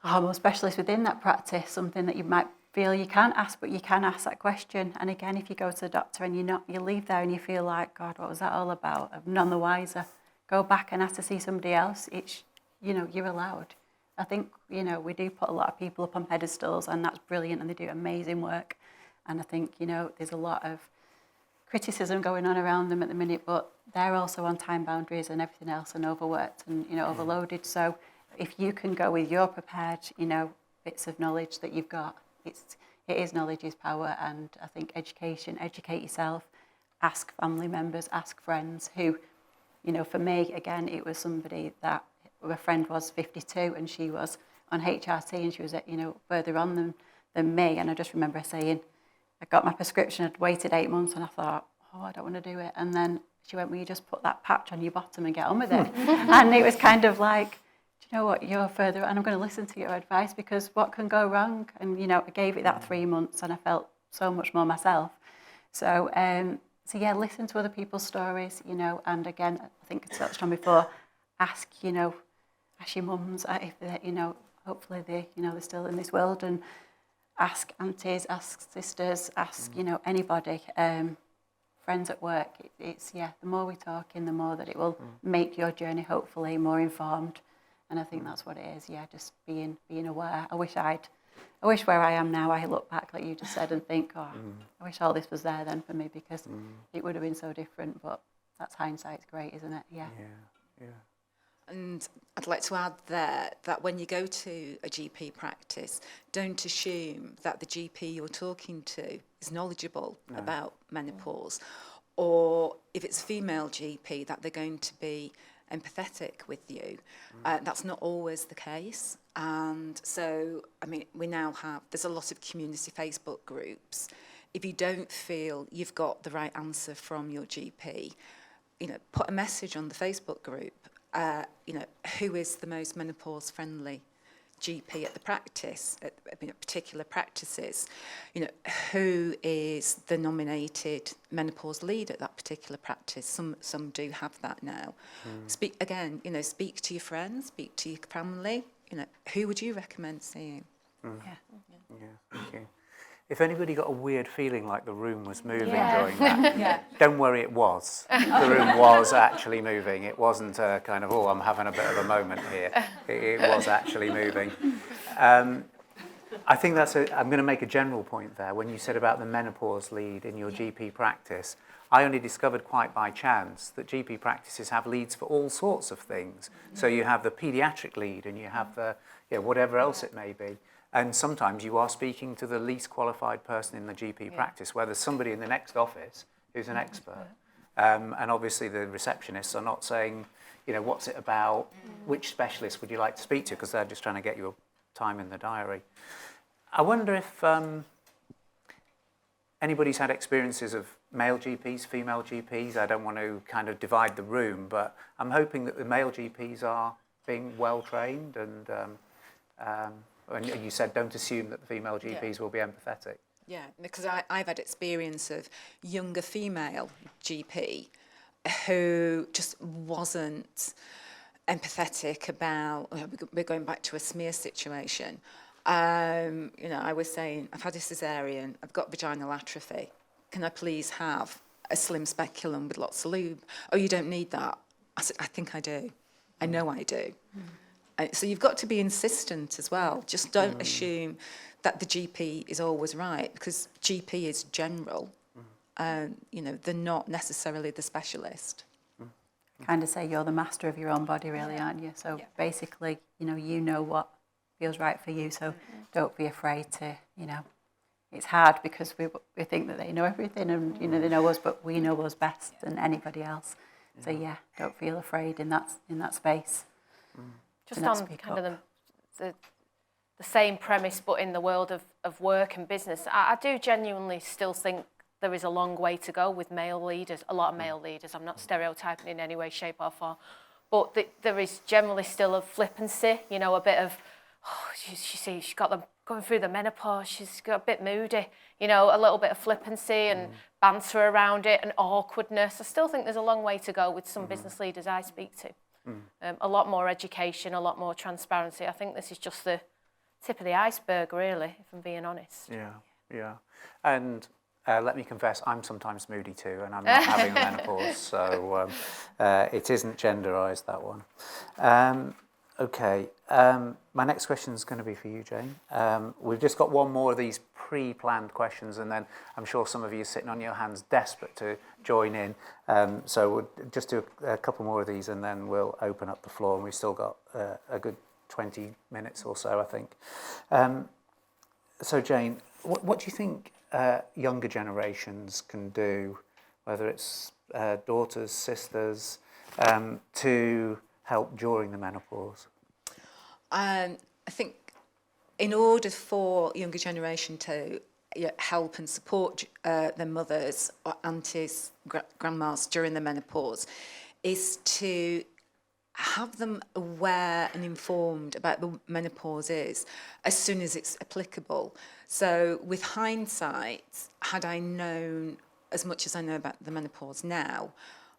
a hormone specialist within that practice, something that you might feel you can't ask, but you can ask that question. And again, if you go to the doctor and you leave there and you feel like, God, what was that all about? I'm none the wiser. Go back and ask to see somebody else. It's, you're allowed. I think, we do put a lot of people up on pedestals, and that's brilliant, and they do amazing work. And I think, there's a lot of criticism going on around them at the minute, but they're also on time boundaries and everything else, and overworked and, overloaded. So if you can go with your prepared, bits of knowledge that you've got, it is knowledge is power. And I think educate yourself, ask family members, ask friends who, for me, again, it was somebody that a friend was 52 and she was on HRT and she was, further on than me. And I just remember her saying, I got my prescription, I'd waited 8 months and I thought, I don't want to do it. And then she went, well, you just put that patch on your bottom and get on with it. And it was kind of like, do you know what, you're further, and I'm going to listen to your advice, because what can go wrong? And, I gave it that 3 months and I felt so much more myself. So, yeah, listen to other people's stories, and again, I think I touched on before, ask your mums if they're, hopefully they're still in this world, and ask aunties, ask sisters, ask, anybody, friends at work. It's the more we talk in, the more that it will make your journey hopefully more informed. And I think that's what it is, just being aware. I wish where I am now, I look back, like you just said, and think, I wish all this was there then for me, because it would have been so different. But that's hindsight's great, isn't it? Yeah.
And I'd like to add there that when you go to a GP practice, don't assume that the GP you're talking to is knowledgeable about menopause, or if it's a female GP, that they're going to be empathetic with you. That's not always the case. And so, we now there's a lot of community Facebook groups. If you don't feel you've got the right answer from your GP, put a message on the Facebook group. Who is the most menopause friendly GP at the practice, at particular practices? Who is the nominated menopause lead at that particular practice? Some do have that now. Speak to your friends, speak to your family. Who would you recommend seeing?
Yeah, thank you. If anybody got a weird feeling like the room was moving during that, don't worry, it was. The room was actually moving. It wasn't a kind of, I'm having a bit of a moment here. It was actually moving. I think I'm going to make a general point there. When you said about the menopause lead in your GP practice, I only discovered quite by chance that GP practices have leads for all sorts of things. So you have the paediatric lead and you have the, whatever else it may be. And sometimes you are speaking to the least qualified person in the GP practice, where there's somebody in the next office who's an expert. And obviously the receptionists are not saying, you know, what's it about, which specialist would you like to speak to, because they're just trying to get you a time in the diary. I wonder if anybody's had experiences of male GPs, female GPs. I don't want to kind of divide the room, but I'm hoping that the male GPs are being well trained, and you said don't assume that the female GPs will be empathetic.
Yeah, because I've had experience of younger female GP who just wasn't empathetic about, we're going back to a smear situation. You know, I was saying, I've had a cesarean, I've got vaginal atrophy. Can I please have a slim speculum with lots of lube? Oh, you don't need that. I said, I think I do. I know I do. So you've got to be insistent as well. Just don't assume that the GP is always right, because GP is general. You know, they're not necessarily the specialist.
Kind of say you're the master of your own body, really, aren't you? So basically, you know what feels right for you. So don't be afraid to, you know, it's hard because we think that they know everything, and you know they know us, but we know us best than anybody else. So yeah, don't feel afraid in that space.
Just on kind of the same premise, but in the world of work and business, I do genuinely still think there is a long way to go with male leaders, a lot of male leaders. I'm not stereotyping in any way, shape or form, but there is generally still a flippancy, you know, a bit of, oh, she's got them going through the menopause, she's got a bit moody, you know, a little bit of flippancy and banter around it and awkwardness. I still think there's a long way to go with some business leaders I speak to. A lot more education, a lot more transparency. I think this is just the tip of the iceberg, really, if I'm being honest.
Yeah. And let me confess, I'm sometimes moody too, and I'm not having a menopause, so it isn't genderised, that one. Okay, my next question is going to be for you, Jane. We've just got one more of these pre-planned questions, and then I'm sure some of you are sitting on your hands desperate to join in. So we'll just do a couple more of these, and then we'll open up the floor, and we've still got a good 20 minutes or so, I think. So Jane, what do you think younger generations can do, whether it's daughters, sisters, to help during the menopause?
I think in order for younger generation to help and support their mothers or aunties, grandmas during the menopause, is to have them aware and informed about the menopause is as soon as it's applicable. So with hindsight, had I known as much as I know about the menopause now,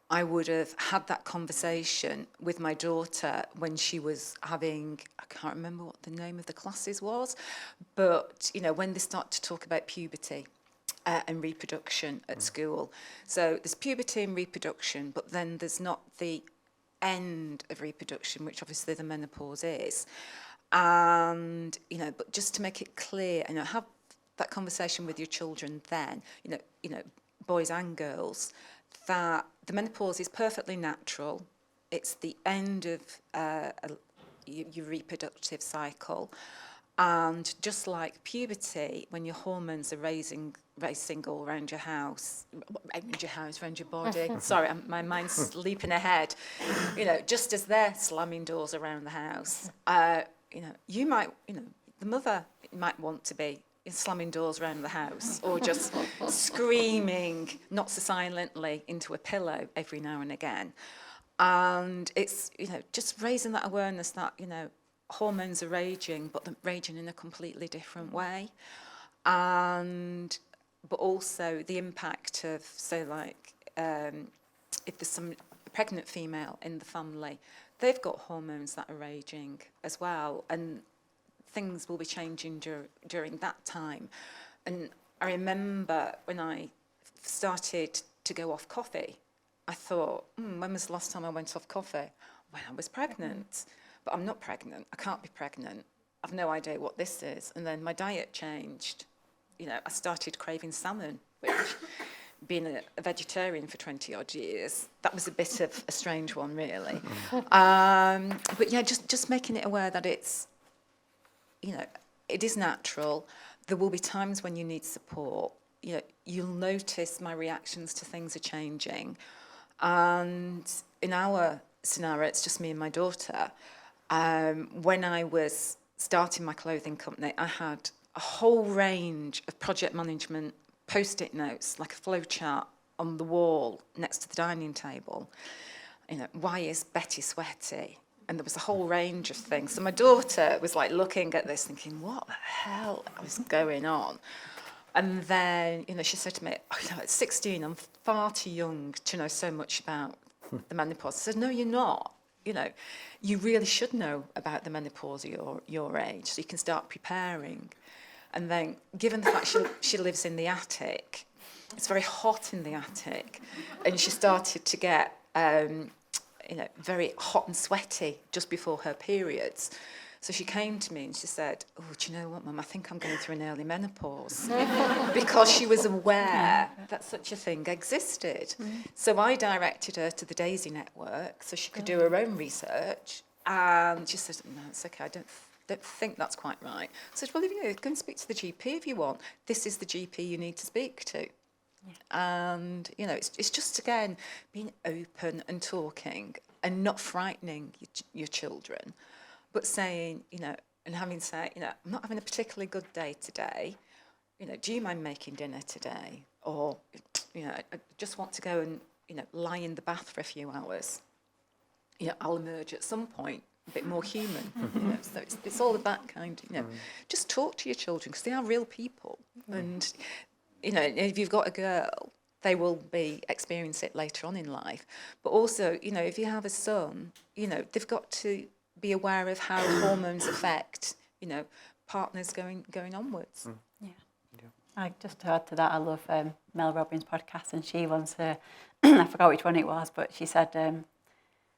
I would have had that conversation with my daughter when she was having, I can't remember what the name of the classes was, but, you know, when they start to talk about puberty and reproduction at school. So there's puberty and reproduction, but then there's not the end of reproduction, which obviously the menopause is. And, you know, but just to make it clear, you know, have that conversation with your children then, you know, boys and girls, that the menopause is perfectly natural. It's the end of your reproductive cycle. And just like puberty, when your hormones are racing all around your house, around your body. Sorry, my mind's leaping ahead. You know, just as they're slamming doors around the house, you know, you might, you know, the mother might want to be slamming doors around the house or just screaming, not so silently, into a pillow every now and again. And it's, you know, just raising that awareness that, you know, hormones are raging, but they're raging in a completely different way. And, but also the impact of, say, like, if there's some pregnant female in the family, they've got hormones that are raging as well. And things will be changing during that time. And I remember when I started to go off coffee, I thought, when was the last time I went off coffee? When I was pregnant. But I'm not pregnant. I can't be pregnant. I've no idea what this is. And then my diet changed. You know, I started craving salmon, which, being a vegetarian for 20 odd years, that was a bit of a strange one, really. But yeah, just making it aware that it's, you know, it is natural. There will be times when you need support. You know, you'll notice my reactions to things are changing. And in our scenario, it's just me and my daughter. When I was starting my clothing company, I had a whole range of project management post-it notes, like a flow chart on the wall next to the dining table. You know, why is Betty sweaty? And there was a whole range of things. So my daughter was like looking at this thinking, what the hell is going on? And then, you know, she said to me, oh, you know, at 16, I'm far too young to know so much about the menopause. I said, no, you're not. You know, you really should know about the menopause at your age, so you can start preparing. And then, given the fact she lives in the attic, it's very hot in the attic, and she started to get, you know, very hot and sweaty just before her periods. So she came to me and she said, oh, do you know what, Mum, I think I'm going through an early menopause. Because she was aware that such a thing existed. So I directed her to the Daisy Network so she could do her own research. And she said, no, it's okay, I don't think that's quite right. I said, well, if you go and speak to the GP if you want. This is the GP you need to speak to. And, you know, it's just, again, being open and talking and not frightening your children, but saying, you know, and having said, you know, I'm not having a particularly good day today. You know, do you mind making dinner today? Or, you know, I just want to go and, you know, lie in the bath for a few hours. You know, I'll emerge at some point a bit more human. You know, so it's all of that kind of, you know, just talk to your children because they are real people. And, you know, if you've got a girl, they will be experience it later on in life. But also, you know, if you have a son, you know, they've got to be aware of how hormones affect, you know, partners going onwards.
I just to add to that, I love Mel Robbins' podcast, and she once, I forgot which one it was, but she said,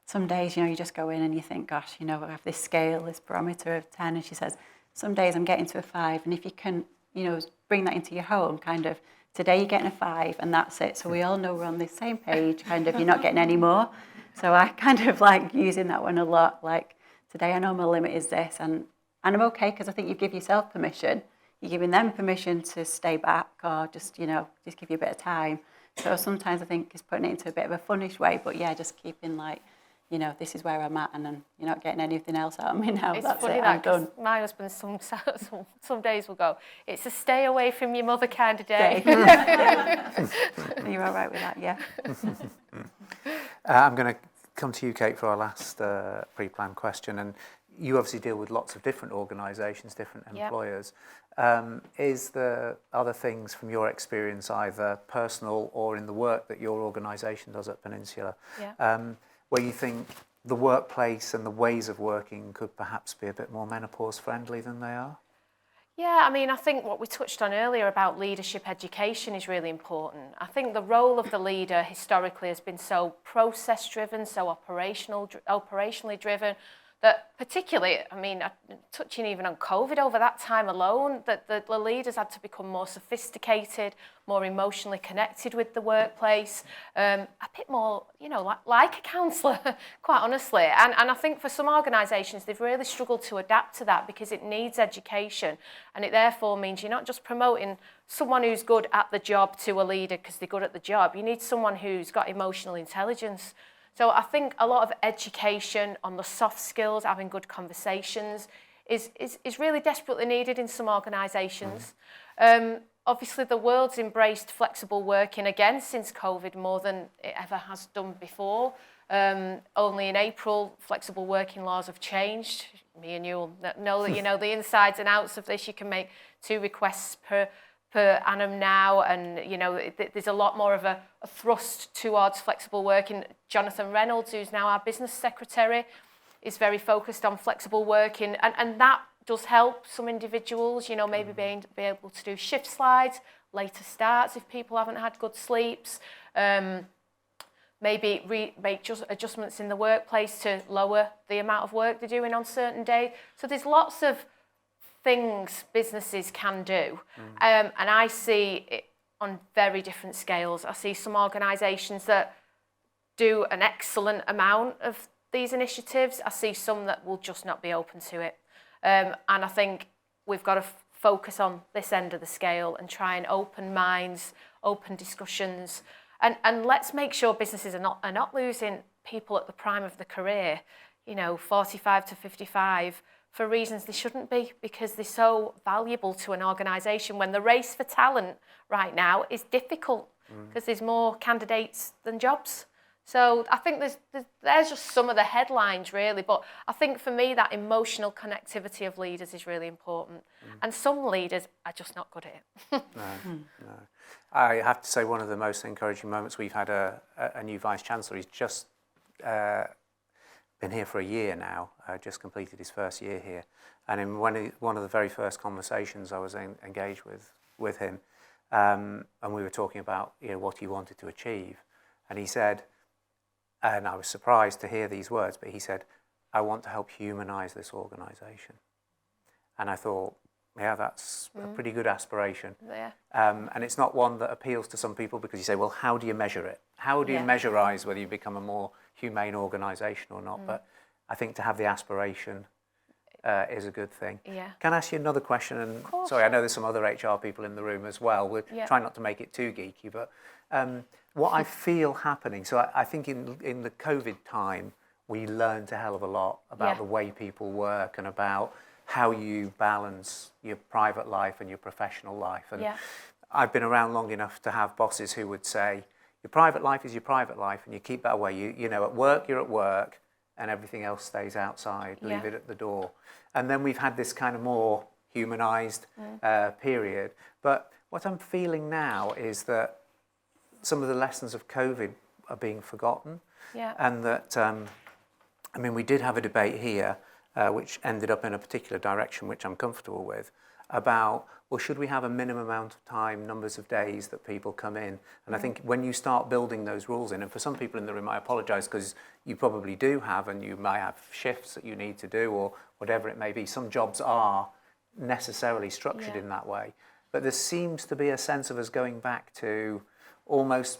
some days, you know, you just go in and you think, gosh, you know, I have this scale, this barometer of 10, and she says, some days I'm getting to a 5, and if you can, you know, bring that into your home, kind of, today you're getting a 5, and that's it. So we all know we're on the same page, kind of, you're not getting any more. So I kind of like using that one a lot, like, today I know my limit is this, and I'm okay because I think you give yourself permission. You're giving them permission to stay back or just, you know, just give you a bit of time. So sometimes I think it's putting it into a bit of a funnish way, but yeah, just keeping like, you know, this is where I'm at, and then you're not getting anything else out of me now.
It's
that's
funny
it,
that
I'm done.
my husband some days will go, it's a stay away from your mother kind of day.
You're all right with that, yeah.
I'm going to come to you, Kate, for our last pre-planned question. And you obviously deal with lots of different organisations, different employers. Is there other things from your experience, either personal or in the work that your organisation does at Peninsula, where you think the workplace and the ways of working could perhaps be a bit more menopause friendly than they are?
Yeah, I mean, I think what we touched on earlier about leadership education is really important. I think the role of the leader historically has been so process driven, so operationally driven, that particularly, I mean, touching even on COVID over that time alone, that the leaders had to become more sophisticated, more emotionally connected with the workplace, a bit more, you know, like a counsellor, quite honestly. And I think for some organisations, they've really struggled to adapt to that because it needs education. And it therefore means you're not just promoting someone who's good at the job to a leader because they're good at the job. You need someone who's got emotional intelligence. So I think a lot of education on the soft skills, having good conversations, is really desperately needed in some organisations. Obviously, the world's embraced flexible working again since COVID more than it ever has done before. Only in April, flexible working laws have changed. Me and you will know that you know the insides and outs of this. You can make 2 requests per annum now, and you know there's a lot more of a thrust towards flexible working. Jonathan Reynolds, who's now our business secretary, is very focused on flexible working, and that does help some individuals, you know, maybe be able to do shift slides, later starts if people haven't had good sleeps, maybe make just adjustments in the workplace to lower the amount of work they're doing on certain days. So there's lots of things businesses can do, and I see it on very different scales. I see some organisations that do an excellent amount of these initiatives. I see some that will just not be open to it, and I think we've got to focus on this end of the scale and try and open minds, open discussions, and let's make sure businesses are not losing people at the prime of the career, 45 to 55, for reasons they shouldn't be, because they're so valuable to an organisation when the race for talent right now is difficult because there's more candidates than jobs. So I think there's just some of the headlines really, but I think for me that emotional connectivity of leaders is really important. And some leaders are just not good at it.
No. I have to say one of the most encouraging moments, we've had a new Vice-Chancellor. He's just been here for a year now, just completed his first year here. And in one of the very first conversations I was engaged with him, and we were talking about what he wanted to achieve. And he said, and I was surprised to hear these words, but he said, I want to help humanise this organisation. And I thought, yeah, that's a pretty good aspiration.
Yeah.
And it's not one that appeals to some people because you say, well, how do you measure it? How do you measurise whether you become a more humane organisation or not? But I think to have the aspiration is a good thing.
Yeah.
Can I ask you another question? And sorry, I know there's some other HR people in the room as well. We'll try not to make it too geeky, but what I feel happening, so I think in the COVID time, we learned a hell of a lot about the way people work and about how you balance your private life and your professional life. And I've been around long enough to have bosses who would say, your private life is your private life and you keep that away. You know, at work, you're at work and everything else stays outside, leave it at the door. And then we've had this kind of more humanised period. But what I'm feeling now is that some of the lessons of COVID are being forgotten.
Yeah.
And that, I mean, we did have a debate here, which ended up in a particular direction, which I'm comfortable with, about, well, should we have a minimum amount of time, numbers of days that people come in? And I think when you start building those rules in, and for some people in the room, I apologise because you probably do have, and you might have shifts that you need to do or whatever it may be. Some jobs are necessarily structured in that way. But there seems to be a sense of us going back to almost,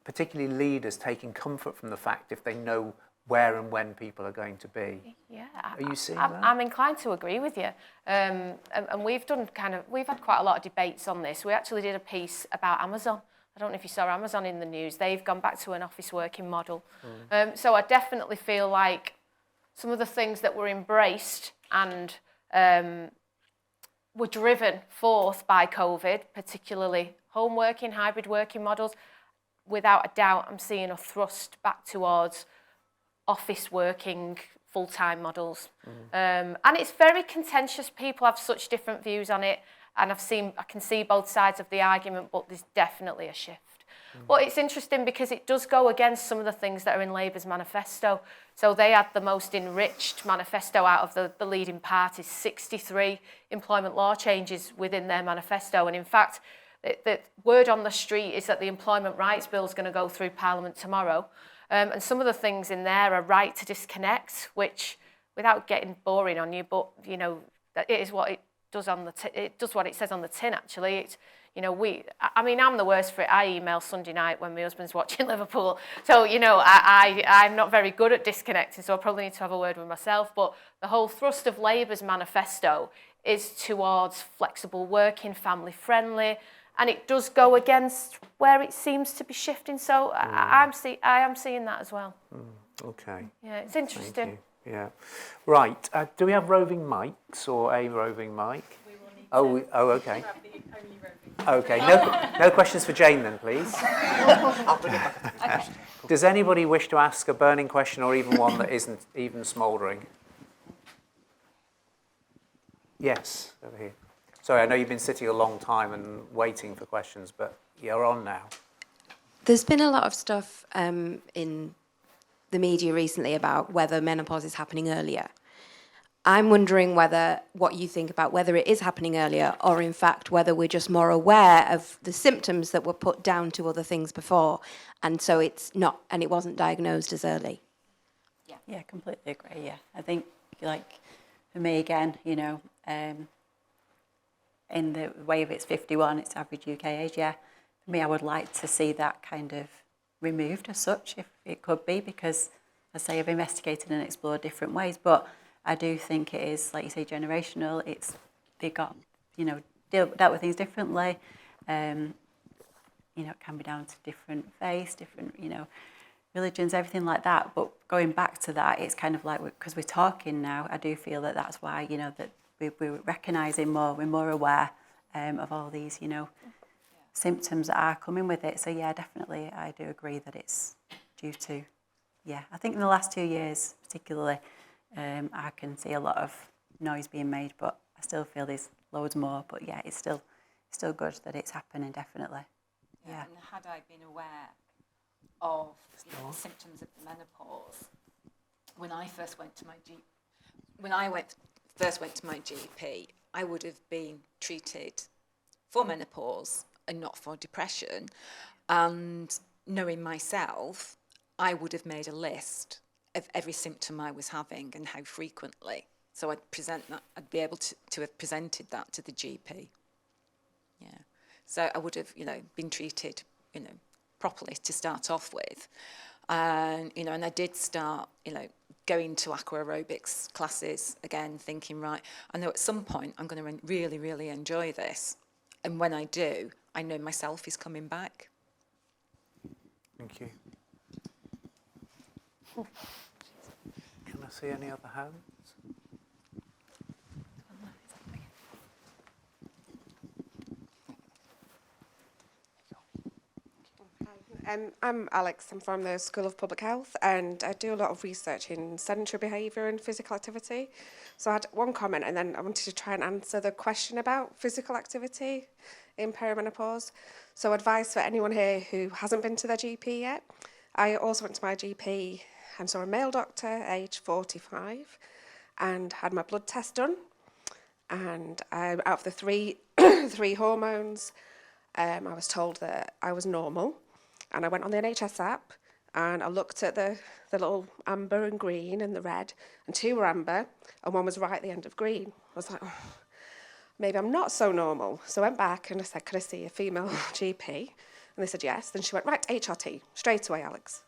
particularly leaders, taking comfort from the fact if they know where and when people are going to be.
Yeah,
are you seeing that?
I'm inclined to agree with you. And we've had quite a lot of debates on this. We actually did a piece about Amazon. I don't know if you saw Amazon in the news. They've gone back to an office working model. So I definitely feel like some of the things that were embraced and were driven forth by COVID, particularly home working, hybrid working models, without a doubt, I'm seeing a thrust back towards office working full-time models. And it's very contentious. People have such different views on it, and I can see both sides of the argument, but there's definitely a shift. But it's interesting because it does go against some of the things that are in Labour's manifesto. So they had the most enriched manifesto out of the leading parties, 63 employment law changes within their manifesto. And in fact, the word on the street is that the Employment Rights Bill is going to go through Parliament tomorrow. And some of the things in there are right to disconnect, which, without getting boring on you, but, it is what it does on it does what it says on the tin, actually. It's, I'm the worst for it. I email Sunday night when my husband's watching Liverpool. So, I'm not very good at disconnecting, so I probably need to have a word with myself. But the whole thrust of Labour's manifesto is towards flexible working, family friendly, and it does go against where it seems to be shifting. So I am seeing that as well.
Okay.
Yeah, it's interesting.
Thank you. Yeah. Right. Do we have roving mics or a roving mic? Oh, okay. Okay. No questions for Jane then, please. Does anybody wish to ask a burning question or even one that isn't even smouldering? Yes, over here. Sorry, I know you've been sitting a long time and waiting for questions, but you're on now.
There's been a lot of stuff in the media recently about whether menopause is happening earlier. I'm wondering what you think about whether it is happening earlier, or in fact whether we're just more aware of the symptoms that were put down to other things before, and so it wasn't diagnosed as early.
Yeah, completely agree. Yeah, I think for me again, in the way of it's 51, it's average UK age. Yeah, for me, I would like to see that kind of removed as such, if it could be, because as I say, I've investigated and explored different ways, but I do think it is, like you say, generational. It's they got, dealt with things differently. It can be down to different faiths, different, religions, everything like that. But going back to that, it's kind of like, because we're talking now, I do feel that that's why, that we're recognising more, we're more aware of all these, symptoms that are coming with it. So yeah, definitely, I do agree that it's due to, I think in the last 2 years particularly, I can see a lot of noise being made, but I still feel there's loads more. But yeah, it's still good that it's happening, definitely. Yeah.
And had I been aware of symptoms of the menopause when I first went to my GP, I would have been treated for menopause and not for depression. And knowing myself, I would have made a list of every symptom I was having and how frequently. So I'd be able to have presented that to the GP. Yeah. So I would have, been treated, properly to start off with. And I did start, going to aqua aerobics classes again, thinking, right, I know at some point I'm going to really, really enjoy this. And when I do, I know myself is coming back.
Thank you. Can I see any other hands?
I'm Alex, I'm from the School of Public Health, and I do a lot of research in sedentary behaviour and physical activity. So I had one comment, and then I wanted to try and answer the question about physical activity in perimenopause. So advice for anyone here who hasn't been to their GP yet. I also went to my GP and saw a male doctor, age 45, and had my blood test done. And out of the three hormones, I was told that I was normal. And I went on the NHS app and I looked at the little amber and green and the red, and 2 were amber and 1 was right at the end of green. I was like, oh, maybe I'm not so normal. So I went back and I said, could I see a female GP? And they said yes. Then she went, right, HRT, straight away, Alex.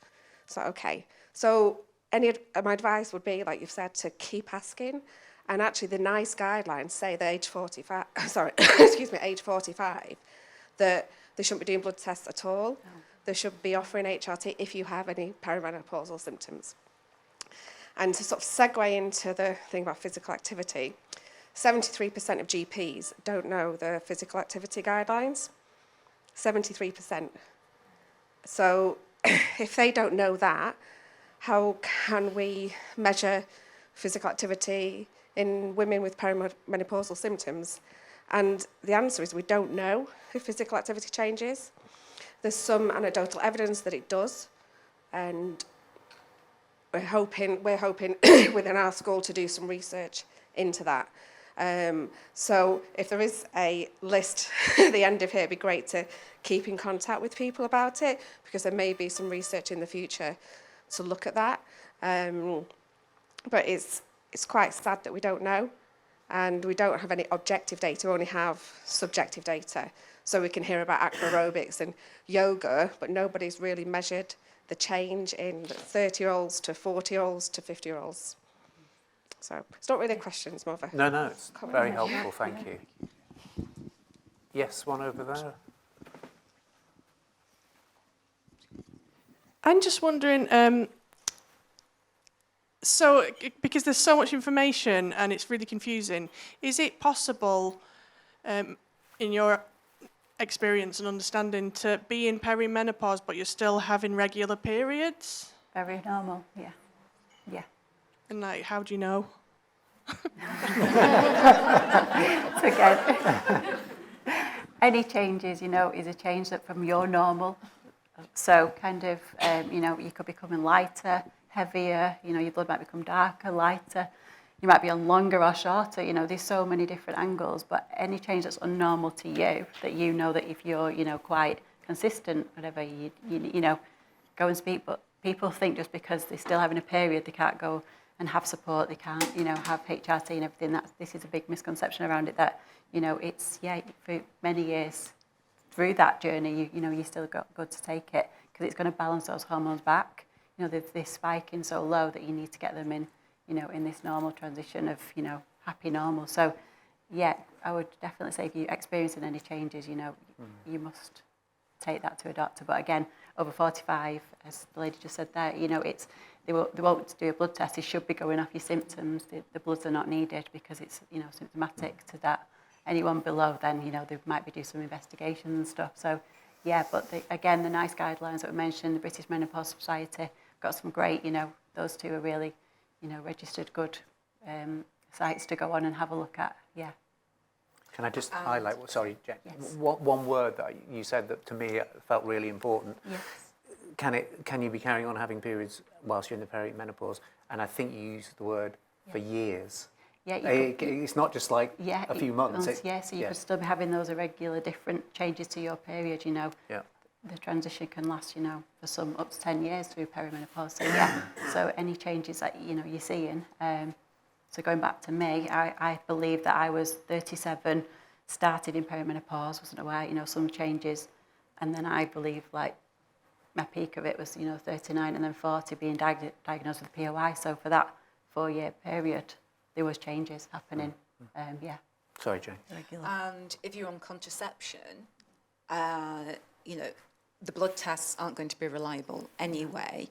So, okay. So my advice would be, like you've said, to keep asking. And actually the NICE guidelines say that age 45, that they shouldn't be doing blood tests at all. No. They should be offering HRT if you have any perimenopausal symptoms. And to sort of segue into the thing about physical activity, 73% of GPs don't know the physical activity guidelines. 73%. So if they don't know that, how can we measure physical activity in women with perimenopausal symptoms? And the answer is we don't know if physical activity changes. There's some anecdotal evidence that it does, and we're hoping within our school to do some research into that. So if there is a list at the end of here, it'd be great to keep in contact with people about it, because there may be some research in the future to look at that. But it's quite sad that we don't know, and we don't have any objective data, we only have subjective data. So we can hear about aqua aerobics and yoga, but nobody's really measured the change in 30-year-olds to 40-year-olds to 50-year-olds. So it's not really a question, it's more of a
No, it's
comment.
very helpful, thank you. Yes, one over there.
I'm just wondering, because there's so much information and it's really confusing, is it possible, in your experience and understanding, to be in perimenopause but you're still having regular periods?
Very normal, yeah. Yeah.
And how do you know?
It's okay. Any changes, is a change that from your normal. So kind of, you could be becoming lighter, heavier, your blood might become darker, lighter. You might be on longer or shorter, there's so many different angles, but any change that's unnormal to you, that that if you're, quite consistent, whatever, you go and speak. But people think just because they're still having a period, they can't go and have support, they can't, have HRT and everything. This is a big misconception around it, that, it's, for many years through that journey, you still got good to take it, because it's going to balance those hormones back. They're spiking so low that you need to get them in, in this normal transition of, happy normal. So yeah, I would definitely say if you're experiencing any changes, you know, you must take that to a doctor. But again, over 45, as the lady just said there, you know, they won't do a blood test. It should be going off your symptoms. The bloods are not needed because it's, you know, symptomatic to that. Anyone below, then, you know, they might be doing some investigation and stuff. So, yeah, but again, the NICE guidelines that we mentioned, the British Menopause Society, got some great, you know, those two are really, you know, registered good sites to go on and have a look at, yeah.
Can I just highlight, sorry, Jen,
Yes.
one word that you said that to me felt really important.
Yes.
Can you be carrying on having periods whilst you're in the perimenopause? And I think you used the word for years.
Yeah,
It's not just like a few months.
So you could still be having those irregular different changes to your period, you know.
Yeah.
The transition can last, you know, for some up to 10 years through perimenopause. So yeah, so any changes that, you know, you're seeing. So going back to me, I believe that I was 37, started in perimenopause, wasn't aware, you know, some changes. And then I believe like my peak of it was, you know, 39 and then 40 being diagnosed with POI. So for that 4-year period, there was changes happening. Yeah.
Sorry, Jane.
And if you're on contraception, you know, the blood tests aren't going to be reliable anyway.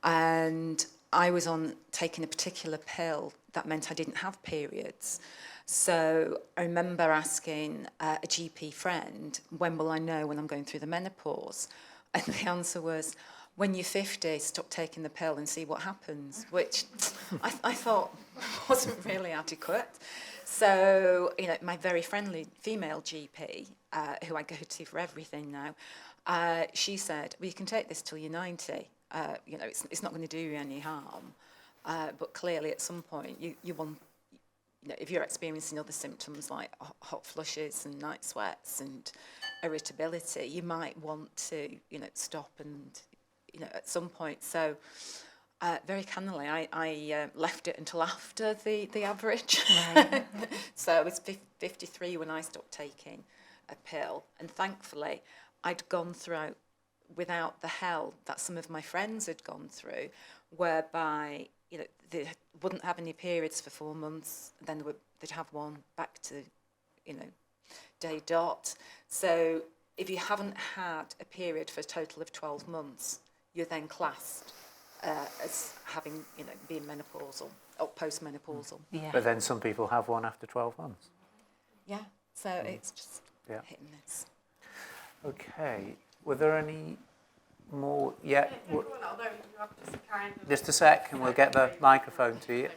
And I was on taking a particular pill that meant I didn't have periods. So I remember asking a GP friend, when will I know when I'm going through the menopause? And the answer was, when you're 50, stop taking the pill and see what happens, which I thought wasn't really adequate. So, you know, my very friendly female GP, who I go to for everything now, she said, well, you can take this till you're 90. You know, it's not going to do you any harm. But clearly at some point, you want, you know, if you're experiencing other symptoms like hot flushes and night sweats and irritability, you might want to, you know, stop and, you know, at some point. So very cannily, I left it until after the average. Right. So I was 53 when I stopped taking a pill. And thankfully, I'd gone through without the hell that some of my friends had gone through, whereby, you know, they wouldn't have any periods for 4 months, then they'd have one back to, you know, day dot. So if you haven't had a period for a total of 12 months, you're then classed as having, you know, being menopausal or postmenopausal.
Yeah.
But then some people have one after 12 months.
Yeah, so it's just hit and miss.
Okay, were there any more? Yeah. Just a sec, and we'll get the microphone to you.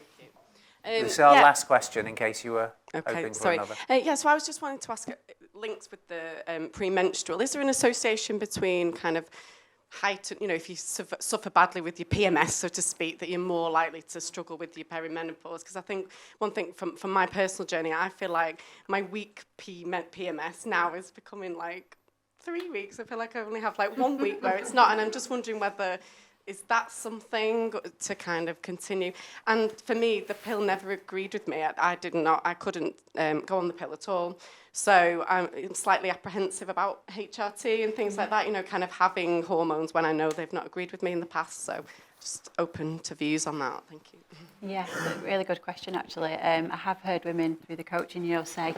This is our last question, in case you were hoping for another.
Yeah, so I was just wanting to ask, links with the premenstrual. Is there an association between kind of height, you know, if you suffer badly with your PMS, so to speak, that you're more likely to struggle with your perimenopause? Because I think one thing from my personal journey, I feel like my week PMS now is becoming like 3 weeks. I feel like I only have like 1 week where it's not, and I'm just wondering whether is that something to kind of continue. And for me, the pill never agreed with me. I couldn't go on the pill at all. So I'm slightly apprehensive about HRT and things like that, you know, kind of having hormones when I know they've not agreed with me in the past. So just open to views on that. Thank you.
Yeah, really good question, actually. I have heard women through the coaching, you know, say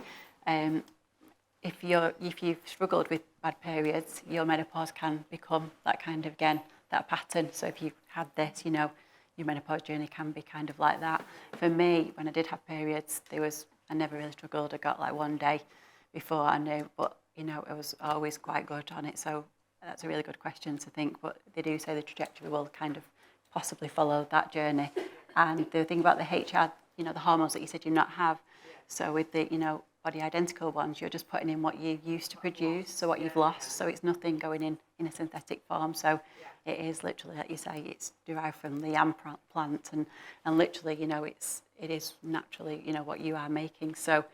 if you've struggled with bad periods, your menopause can become that kind of, again, that pattern. So if you've had this, you know, your menopause journey can be kind of like that. For me, when I did have periods, I never really struggled. I got like one day before I knew, but, you know, I was always quite good on it. So that's a really good question to think, but they do say the trajectory will kind of possibly follow that journey. And the thing about the HR, you know, the hormones that you said you not have, so with the, you know, body identical ones, you're just putting in what you used to produce, so what you've lost, so it's nothing going in a synthetic form. So it is literally, like you say, it's derived from the yam plant, and literally, you know, it is naturally, you know, what you are making. So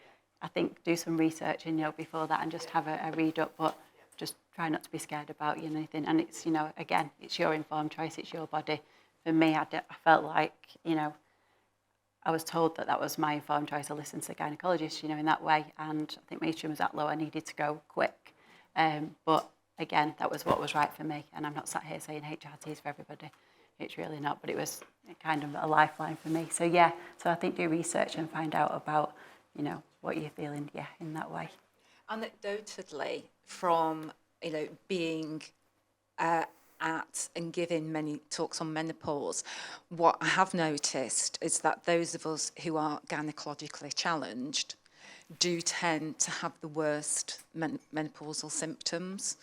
I think do some research, you know, before that, and just have a read up, but just try not to be scared about, you know, anything. And it's, you know, again, it's your informed choice, it's your body. For me, I felt like, you know, I was told that was my informed choice. I listened to the gynaecologist, you know, in that way. And I think my estrogen was that low, I needed to go quick. But again, that was what was right for me. And I'm not sat here saying HRT is for everybody. It's really not, but it was kind of a lifeline for me. So yeah, so I think do research and find out about you know, what you're feeling, in that way.
Anecdotally, from being at and giving many talks on menopause, what I have noticed is that those of us who are gynecologically challenged do tend to have the worst menopausal symptoms.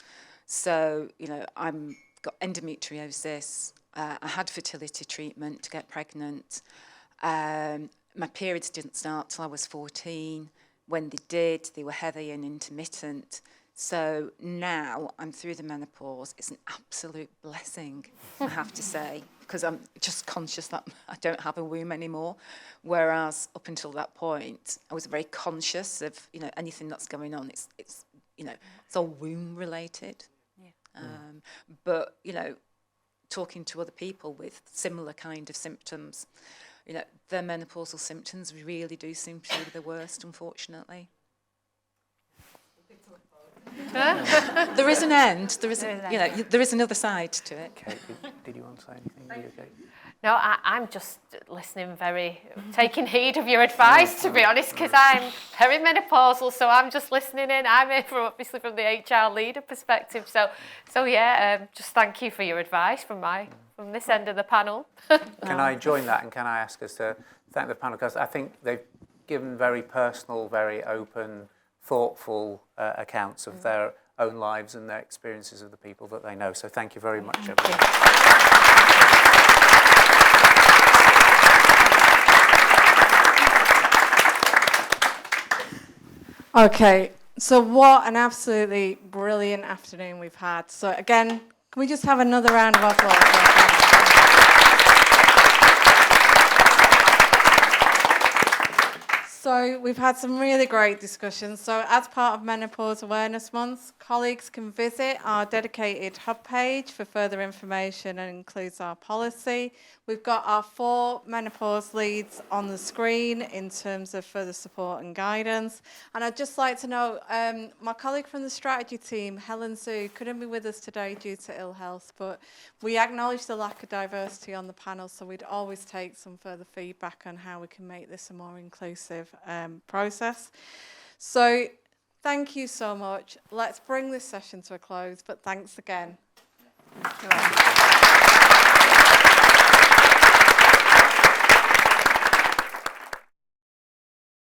So, I'm got endometriosis. I had fertility treatment to get pregnant. My periods didn't start till I was 14. When they did, they were heavy and intermittent. So now I'm through the menopause. It's an absolute blessing, I have to say, because I'm just conscious that I don't have a womb anymore. Whereas up until that point, I was very conscious of, anything that's going on. It's all womb related. Yeah. But, talking to other people with similar kind of symptoms, their menopausal symptoms really do seem to be the worst, unfortunately. There is an end. There is another side to it.
Kate, did you want to say anything? Okay?
No, I'm just listening, taking heed of your advice, to be honest, because I'm perimenopausal, so I'm just listening in. I'm here obviously from the HR leader perspective. So yeah, just thank you for your advice from this end of the panel.
Can I join that, and can I ask us to thank the panel, because I think they've given very personal, very open, thoughtful accounts of their own lives and their experiences of the people that they know. So thank you very much, everyone.
Okay, so what an absolutely brilliant afternoon we've had. So again, can we just have another round of applause for our panel? So we've had some really great discussions. So as part of Menopause Awareness Month, colleagues can visit our dedicated hub page for further information, and includes our policy. We've got our 4 menopause leads on the screen in terms of further support and guidance. And I'd just like to know, my colleague from the strategy team, Helen Sue, couldn't be with us today due to ill health, but we acknowledge the lack of diversity on the panel, so we'd always take some further feedback on how we can make this a more inclusive process. So thank you so much. Let's bring this session to a close, but thanks again.